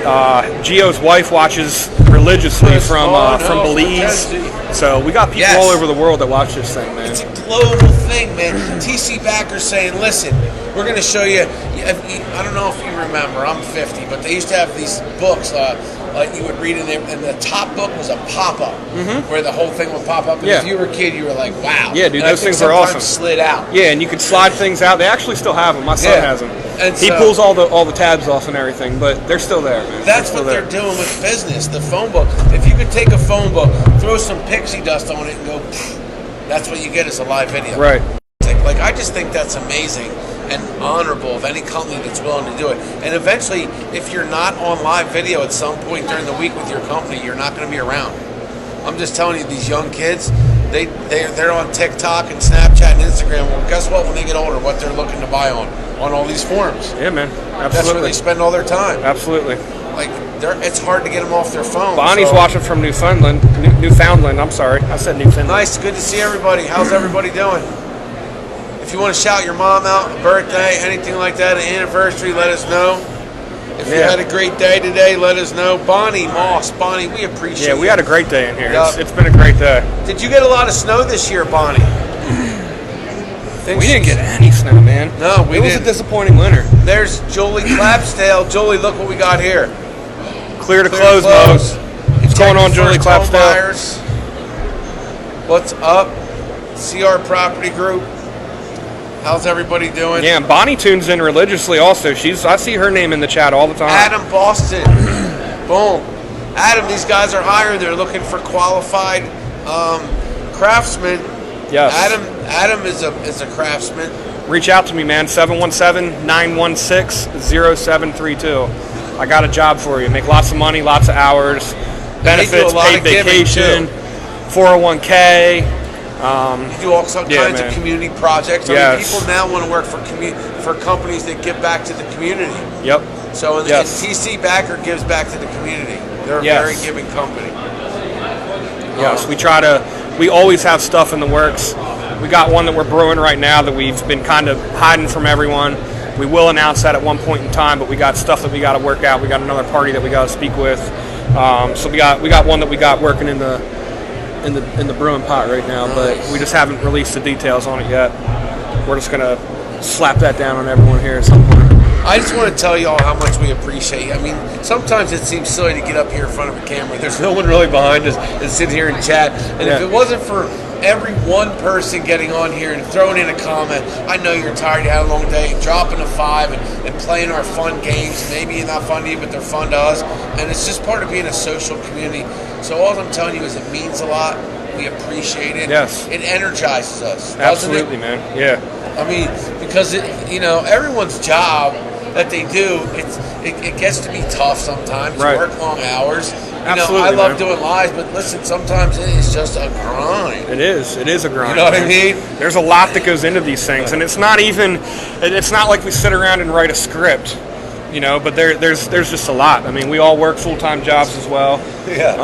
S1: Gio's wife watches religiously from Belize.
S2: Tennessee.
S1: So we got people all over the world that watch this thing, man.
S2: It's a global thing, man. TC Backer's saying, listen, we're going to show you. I don't know if you remember, I'm 50, but they used to have these books like you would read in there, and the top book was a pop-up where the whole thing would pop up. And if you were a kid, you were like, wow.
S1: Yeah, dude,
S2: and
S1: those things are awesome.
S2: Slid out.
S1: Yeah, and you could slide things out. They actually still have them. My son has them.
S2: And
S1: he pulls all the tabs off and everything, but they're still there, man.
S2: That's what they're doing with business. The phone book. If you could take a phone book, throw some pixie dust on it, and go, that's what you get as a live video.
S1: Right.
S2: Like, I just think that's amazing and honorable of any company that's willing to do it. And eventually, if you're not on live video at some point during the week with your company, you're not going to be around. I'm just telling you, these young kids, they're on TikTok and Snapchat and Instagram. Well, guess what? When they get older, what they're looking to buy on all these forums.
S1: Yeah, man. Absolutely.
S2: That's where they spend all their time.
S1: Absolutely.
S2: Like, it's hard to get them off their phone.
S1: Bonnie's watching from Newfoundland. Newfoundland. I'm sorry, I said Newfoundland.
S2: Nice. Good to see everybody. How's everybody doing? If you want to shout your mom out, a birthday, anything like that, an anniversary, let us know. If you had a great day today, let us know. Bonnie Moss, Bonnie, we appreciate it.
S1: Yeah, we had a great day in here.
S2: Yep.
S1: It's been a great day.
S2: Did you get a lot of snow this year, Bonnie?
S1: We didn't get any snow, man.
S2: No, we
S1: didn't. It was a disappointing winter.
S2: There's Julie Clapsdale. Julie, look what we got here.
S1: Clear to close, Mose. What's going on, Julie Clapsdale?
S2: What's up? CR Property Group. How's everybody doing?
S1: Yeah, and Bonnie tunes in religiously also. I see her name in the chat all the time.
S2: Adam Boston. Boom. Adam, these guys are hiring. They're looking for qualified craftsmen.
S1: Yes.
S2: Adam is a craftsman.
S1: Reach out to me, man. 717-916-0732. I got a job for you. Make lots of money, lots of hours, benefits, paid vacation, 401k.
S2: You do all kinds of community projects. I mean, people now want to work for companies that give back to the community.
S1: Yep.
S2: So and TC Backer gives back to the community. They're a very giving company.
S1: Yes, we always have stuff in the works. We got one that we're brewing right now that we've been kind of hiding from everyone. We will announce that at one point in time, but we got stuff that we got to work out. We got another party that we got to speak with. So we got one that we got working in the brewing pot right now, but we just haven't released the details on it yet. We're just gonna slap that down on everyone here at some point.
S2: I just want to tell you all how much we appreciate you. I mean, sometimes it seems silly to get up here in front of a camera. There's no one really behind us and sit here and chat. And if it wasn't for every one person getting on here and throwing in a comment, I know you're tired, you had a long day, dropping a 5 and playing our fun games. Maybe not fun to you, but they're fun to us. And it's just part of being a social community. So all I'm telling you is it means a lot. We appreciate it.
S1: Yes.
S2: It energizes us.
S1: Absolutely, man. Yeah.
S2: I mean, because everyone's job that they do, it gets to be tough sometimes. You work long hours.
S1: Absolutely,
S2: I love doing lives, but listen, sometimes it is just a grind.
S1: It is a grind.
S2: You know what I mean?
S1: There's a lot that goes into these things, and it's not like we sit around and write a script, but there's just a lot. I mean, we all work full-time jobs as well.
S2: Yeah.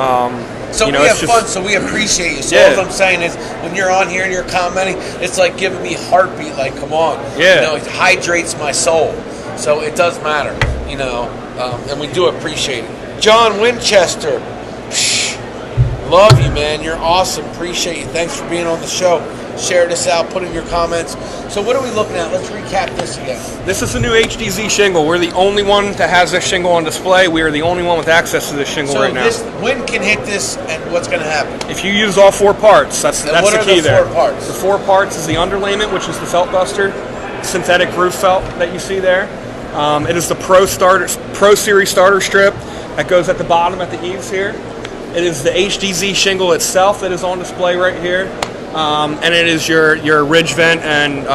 S2: So we have fun, so we appreciate you. So all I'm saying is, when you're on here and you're commenting, it's like giving me heartbeat, like, come on.
S1: Yeah.
S2: It hydrates my soul. So it does matter, and we do appreciate it. John Winchester. Love you, man. You're awesome. Appreciate you. Thanks for being on the show. Share this out. Put in your comments. So what are we looking at? Let's recap this again.
S1: This is the new HDZ shingle. We're the only one that has this shingle on display. We are the only one with access to this shingle
S2: So
S1: right now.
S2: this wind can hit this, and what's going to happen?
S1: If you use all 4 parts, that's
S2: And
S1: the
S2: what are
S1: key
S2: the
S1: there.
S2: 4 parts?
S1: The 4 parts is the underlayment, which is the felt buster, synthetic roof felt that you see there. It is the Pro Series starter strip that goes at the bottom at the eaves here. It is the HDZ shingle itself that is on display right here. And it is your ridge vent and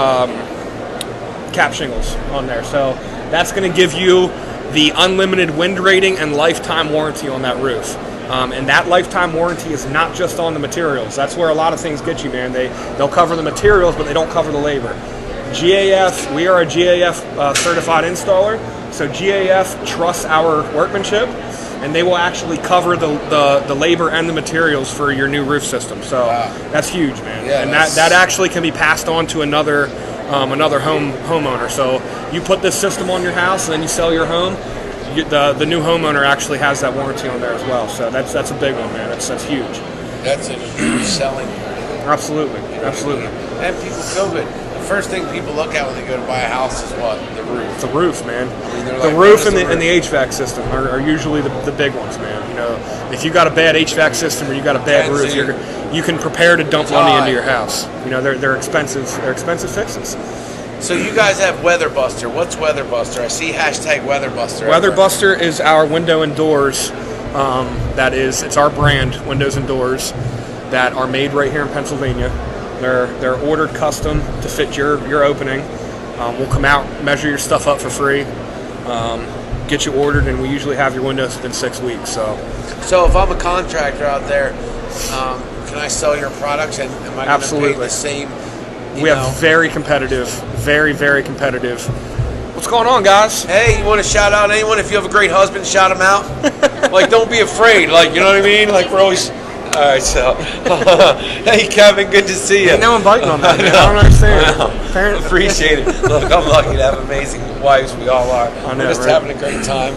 S1: cap shingles on there. So that's going to give you the unlimited wind rating and lifetime warranty on that roof. And that lifetime warranty is not just on the materials. That's where a lot of things get you, man. They'll cover the materials, but they don't cover the labor. GAF, we are a GAF certified installer, so GAF trusts our workmanship, and they will actually cover the labor and the materials for your new roof system. So that's huge, man.
S2: Yeah,
S1: and that actually can be passed on to another homeowner. So you put this system on your house, and then you sell your home. The new homeowner actually has that warranty on there as well. So that's a big one, man. That's huge.
S2: That's a huge selling.
S1: Absolutely.
S2: And people feel good. The first thing people look at when they go to buy a house is what? The roof.
S1: The roof, man.
S2: they're
S1: The
S2: like,
S1: roof
S2: what
S1: and
S2: is
S1: the
S2: the
S1: HVAC system are usually the big ones, man. You know, if you got a bad HVAC system or you got a bad roof, you can prepare to dump money into your house. You know, they're expensive. They're expensive fixes.
S2: So you guys have Weatherbuster. What's Weatherbuster? I see hashtag Weatherbuster.
S1: Weatherbuster is our window and doors. It's our brand, windows and doors, that are made right here in Pennsylvania. They're ordered custom to fit your opening. We'll come out, measure your stuff up for free, get you ordered, and we usually have your windows within 6 weeks.
S2: So if I'm a contractor out there, can I sell your products, and am I going to pay the same?
S1: We have very competitive, very, very competitive. What's going on, guys?
S2: Hey, you want to shout out anyone? If you have a great husband, shout him out. Like, don't be afraid. Like, you know what I mean? Like, we're always... All right, so... Hey, Kevin, good to see you.
S1: Ain't no one biting on that, man. I don't understand.
S2: Well, appreciate it. Look, I'm lucky to have amazing wives. We all are.
S1: I know,
S2: We're just
S1: right?
S2: having a great time.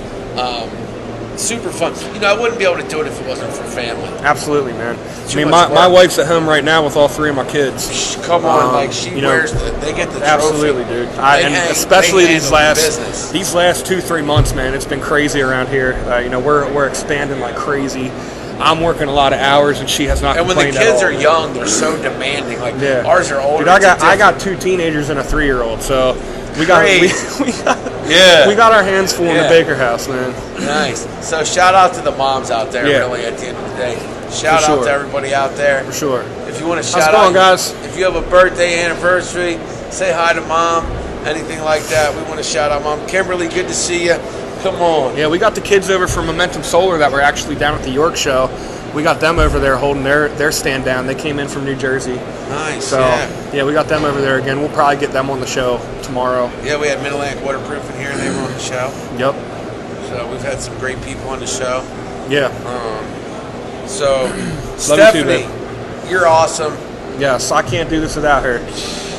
S2: Super fun. You know, I wouldn't be able to do it if it wasn't for family.
S1: Absolutely, man.
S2: Too
S1: I mean,
S2: much
S1: my
S2: work.
S1: wife's at home right now with all 3 of my kids.
S2: Come on, like she
S1: you know,
S2: wears they get the trophy.
S1: Absolutely, dude. Especially these last 2-3 months, man. It's been crazy around here. You know, we're expanding like crazy. I'm working a lot of hours, and she has not
S2: And when the
S1: complained
S2: kids
S1: at
S2: are
S1: all.
S2: young, they're so demanding. Like
S1: Yeah.
S2: ours are older.
S1: Dude, I got 2 teenagers and a 3-year-old, so we got we got our hands full in the Baker house, man.
S2: Nice. So shout out to the moms out there.
S1: Yeah.
S2: Really, at the end of the day, shout
S1: For
S2: out
S1: sure.
S2: to everybody out there.
S1: For sure.
S2: If you want to
S1: How's
S2: shout
S1: it going,
S2: out,
S1: guys?
S2: if you have a birthday, anniversary, say hi to mom. Anything like that, we want to shout out mom. Kimberly, good to see you. Come on.
S1: Yeah, we got the kids over from Momentum Solar that were actually down at the York show. We got them over there holding their stand down. They came in from New Jersey.
S2: Nice.
S1: So, yeah, we got them over there again. We'll probably get them on the show tomorrow.
S2: Yeah, we had Mid-Atlantic Waterproofing here, and they were on the show.
S1: Yep.
S2: So we've had some great people on the show.
S1: Yeah.
S2: So,
S1: Stephanie,
S2: Stephanie, you're awesome.
S1: Yes, I can't do this without her.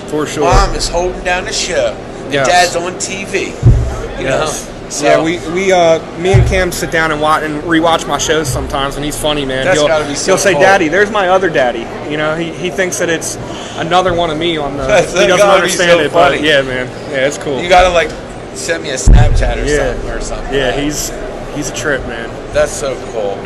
S1: For sure.
S2: Mom is holding down the show. And
S1: Yes.
S2: Dad's on TV. You
S1: Yes.
S2: know? So,
S1: Yeah, me and Cam sit down and rewatch my shows sometimes, and he's funny, man.
S2: That's gotta be so
S1: He'll say,
S2: cool.
S1: "Daddy, there's my other daddy." You know, he thinks that it's another one of me on the.
S2: That's
S1: He doesn't
S2: gotta be
S1: understand
S2: so
S1: it,
S2: funny.
S1: but yeah, man, yeah, it's cool.
S2: You gotta like send me a Snapchat or something.
S1: Yeah, he's a trip, man.
S2: That's so cool.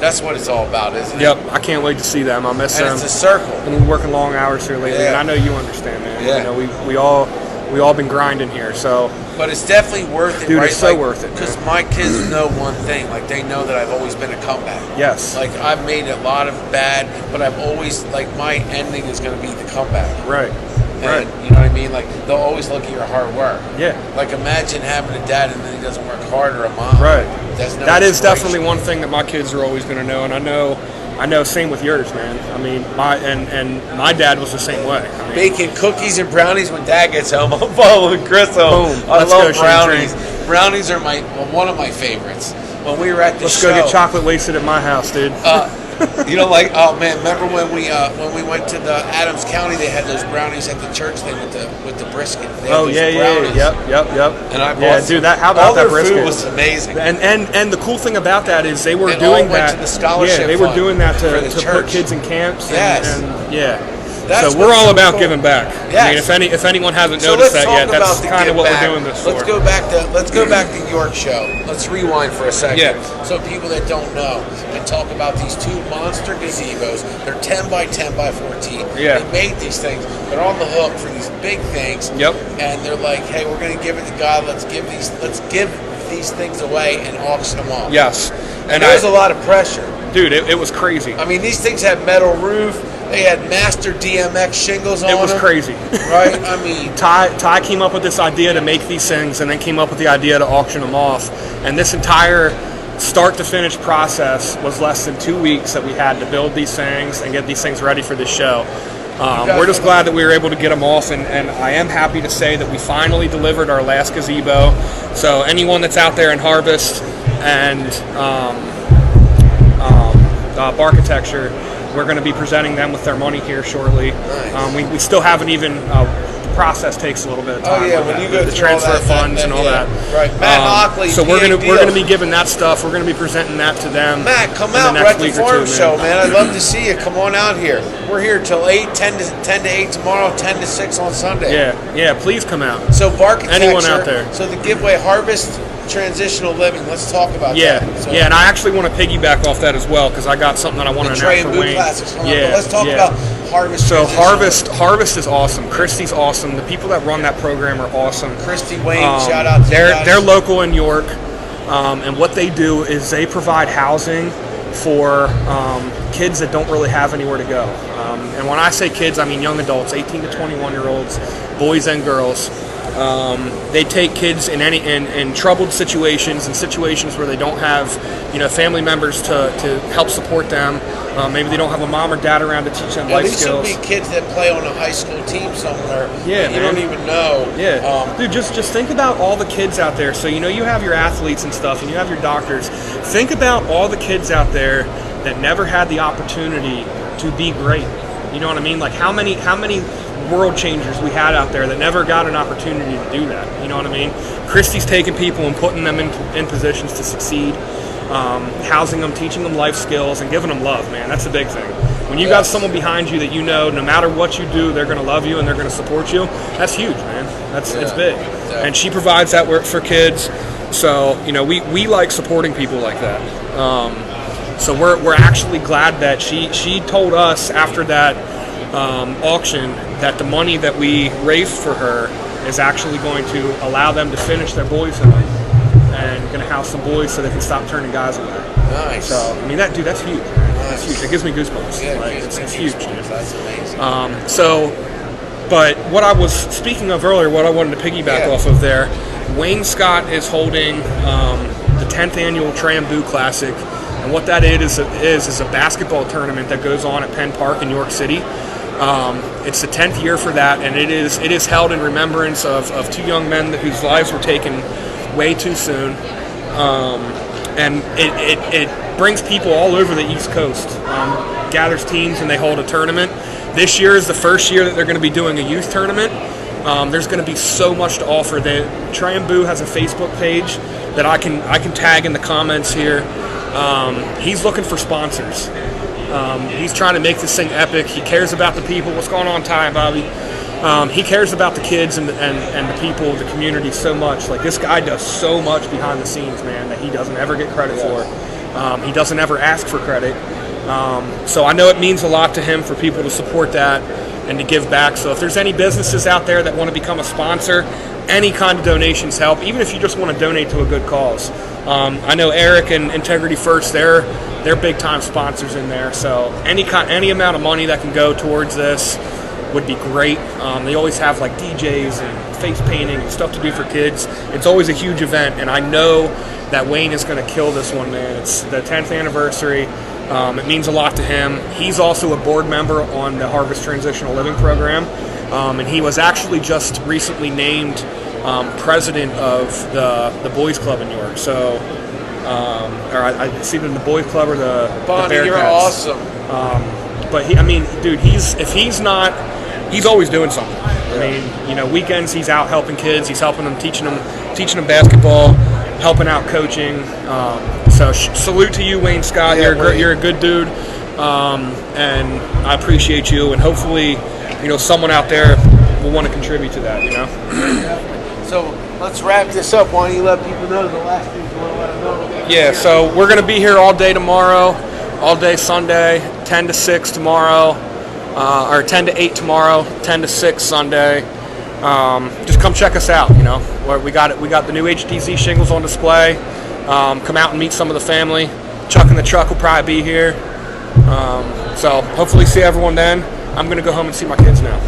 S2: That's what it's all about, isn't it?
S1: Yep, I can't wait to see them. I miss
S2: And
S1: them.
S2: it's a circle.
S1: And we're working long hours here lately,
S2: Yeah.
S1: and I know you understand, man.
S2: Yeah.
S1: You know, we all been grinding here, so.
S2: But it's definitely worth it,
S1: Dude,
S2: right?
S1: it's so worth it,
S2: Because
S1: man.
S2: my kids know one thing. Like, they know that I've always been a comeback.
S1: Yes.
S2: Like, I've made a lot of bad, but I've always, like, my ending is going to be the comeback.
S1: Right.
S2: And,
S1: Right.
S2: you know what I mean? Like, they'll always look at your hard work.
S1: Yeah.
S2: Like, imagine having a dad and then he doesn't work hard, or a mom.
S1: Right.
S2: That's no
S1: That is
S2: inspiration.
S1: definitely one thing that my kids are always going to know, and I know same with yours, man. I mean, my dad was the same way. I mean,
S2: Baking cookies and brownies when Dad gets home. I'm following Chris home.
S1: Boom.
S2: I
S1: Let's
S2: love
S1: go, Shane
S2: brownies.
S1: Train.
S2: Brownies are one of my favorites. When we were at the
S1: let's
S2: show,
S1: go get chocolate wasted at my house, dude.
S2: You know, like, oh man, remember when we went to the Adams County? They had those brownies at the church thing with the brisket. They had those brownies.
S3: Oh,
S1: Yep.
S2: And I bought some.
S1: Dude, how about
S2: all
S1: that
S2: their
S1: brisket?
S2: food was amazing.
S1: And the cool thing about that is they were
S2: It
S1: doing
S2: all went
S1: that.
S2: to the scholarship
S1: they were
S2: fund
S1: doing that
S2: for the
S1: to put
S2: church.
S1: kids in camps.
S2: Yes.
S1: And yeah.
S2: That's
S1: So we're
S2: what's
S1: all
S2: so
S1: about
S2: cool.
S1: giving back.
S2: Yes.
S1: I mean, if anyone hasn't
S2: So
S1: noticed
S2: let's
S1: that
S2: talk
S1: yet, that's
S2: about the
S1: kind of
S2: give
S1: what
S2: back.
S1: we're doing this for.
S2: Let's go back to York show. Let's rewind for a second.
S1: Yeah.
S2: So people that don't know, and talk about these two monster gazebos. They're 10 by 10 by 14.
S1: Yeah.
S2: They made these things. They're on the hook for these big things.
S1: Yep.
S2: And they're like, hey, we're going to give it to God. Let's give these things away and auction them off.
S1: Yes.
S2: And there was a lot of pressure.
S1: Dude, it was crazy.
S2: I mean, these things had metal roof. They had Master DMX shingles on them.
S1: It was crazy.
S2: Right? I mean,
S1: Ty came up with this idea to make these things and then came up with the idea to auction them off. And this entire start to finish process was less than 2 weeks that we had to build these things and get these things ready for this show. We're just glad that we were able to get them off, and I am happy to say that we finally delivered our last gazebo. So anyone that's out there in Harvest and Architecture, we're going to be presenting them with their money here shortly.
S2: Nice.
S1: We still haven't even. The process takes a little bit of time.
S2: Oh yeah,
S1: with
S2: when
S1: that,
S2: you go
S1: the
S2: through
S1: transfer
S2: all
S1: of funds and all that.
S2: Right, Matt Hockley.
S1: So we're
S2: PA
S1: gonna be giving that stuff. We're gonna be presenting that to them.
S2: Matt, come
S1: in
S2: out.
S1: the
S2: We're
S1: next
S2: at the
S1: week or
S2: farm
S1: two,
S2: show, man. I'd love to see you. Come on out here. We're here till 8, 10 to 8 tomorrow, 10 to 6 on Sunday.
S1: Yeah. Please come out.
S2: So Barkitecture.
S1: Anyone out there.
S2: So the giveaway Harvest Transitional Living. Let's talk about
S1: Yeah,
S2: that. So
S1: and I actually want to piggyback off that as well because I got something that I want
S2: the
S1: to announce for
S2: Tramboo
S1: Wayne.
S2: Classics. But
S1: Yeah,
S2: let's talk
S1: yeah.
S2: about Harvest.
S1: So
S2: Transitional
S1: Harvest is awesome. Christy's awesome. The people that run that program are awesome.
S2: Christy Wayne, shout out to you guys.
S1: They're local in York, and what they do is they provide housing for kids that don't really have anywhere to go. And when I say kids, I mean young adults, 18 to 21-year-olds, boys and girls. They take kids in troubled situations and situations where they don't have, family members to help support them. Maybe they don't have a mom or dad around to teach them life
S2: these
S1: skills.
S2: will be kids that play on a high school team somewhere.
S1: Yeah,
S2: and you
S1: man.
S2: don't even know.
S1: Yeah, dude, just think about all the kids out there. So you have your athletes and stuff, and you have your doctors. Think about all the kids out there that never had the opportunity to be great. You know what I mean? Like how many world changers we had out there that never got an opportunity to do that. You know what I mean? Christy's taking people and putting them in positions to succeed, housing them, teaching them life skills, and giving them love, man. That's the big thing. When you got someone behind you that no matter what you do, they're going to love you and they're going to support you, that's huge, man. It's big.
S2: Yeah.
S1: And she provides that work for kids. So, we like supporting people like that. So we're actually glad that she told us after that auction that the money that we raised for her is actually going to allow them to finish their boys' home and going to house some boys so they can stop turning guys away.
S2: Nice.
S1: So that's huge. Man. That's huge. It gives me goosebumps.
S2: Yeah,
S1: It's huge. Man.
S2: That's amazing.
S1: But what I was speaking of earlier, what I wanted to piggyback off of there, Wayne Scott is holding the 10th annual Tramboo Classic, and what that is a basketball tournament that goes on at Penn Park in York City. It's the 10th year for that, and it is held in remembrance of two young men whose lives were taken way too soon. And it brings people all over the East Coast, gathers teams, and they hold a tournament. This year is the first year that they're going to be doing a youth tournament. There's going to be so much to offer. Tramboo has a Facebook page that I can tag in the comments here. He's looking for sponsors. He's trying to make this thing epic. He cares about the people. What's going on, Ty and Bobby? He cares about the kids and the people of the community so much. Like, this guy does so much behind the scenes, man, that he doesn't ever get credit for. He doesn't ever ask for credit. So I know it means a lot to him for people to support that and to give back. So if there's any businesses out there that want to become a sponsor, any kind of donations help, even if you just want to donate to a good cause. I know Eric and Integrity First, they're big time sponsors in there. So any amount of money that can go towards this would be great. They always have like DJs and face painting and stuff to do for kids. It's always a huge event, and I know that Wayne is going to kill this one, man. It's the 10th anniversary. It means a lot to him. He's also a board member on the Harvest Transitional Living Program, and he was actually just recently named president of the Boys Club in York. So or I see them in the boys club or the
S2: Bonnie,
S1: Bearcats.
S2: you're awesome.
S1: But dude, he's always doing something. I mean, you know, weekends he's out helping kids. He's helping them, teaching them basketball, helping out coaching. So salute to you, Wayne Scott. You're a good dude, and I appreciate you. And hopefully, you know, someone out there will want to contribute to that. You know.
S2: So let's wrap this up. Why don't you let people know the last things you want to let them know?
S1: Yeah. So we're gonna be here all day tomorrow, all day Sunday, 10 to 6 tomorrow. Or 10 to 8 tomorrow, 10 to 6 Sunday. Just come check us out. You know, we got the new HDZ shingles on display. Come out and meet some of the family. Chuck in the truck will probably be here. So hopefully see everyone then. I'm gonna go home and see my kids now.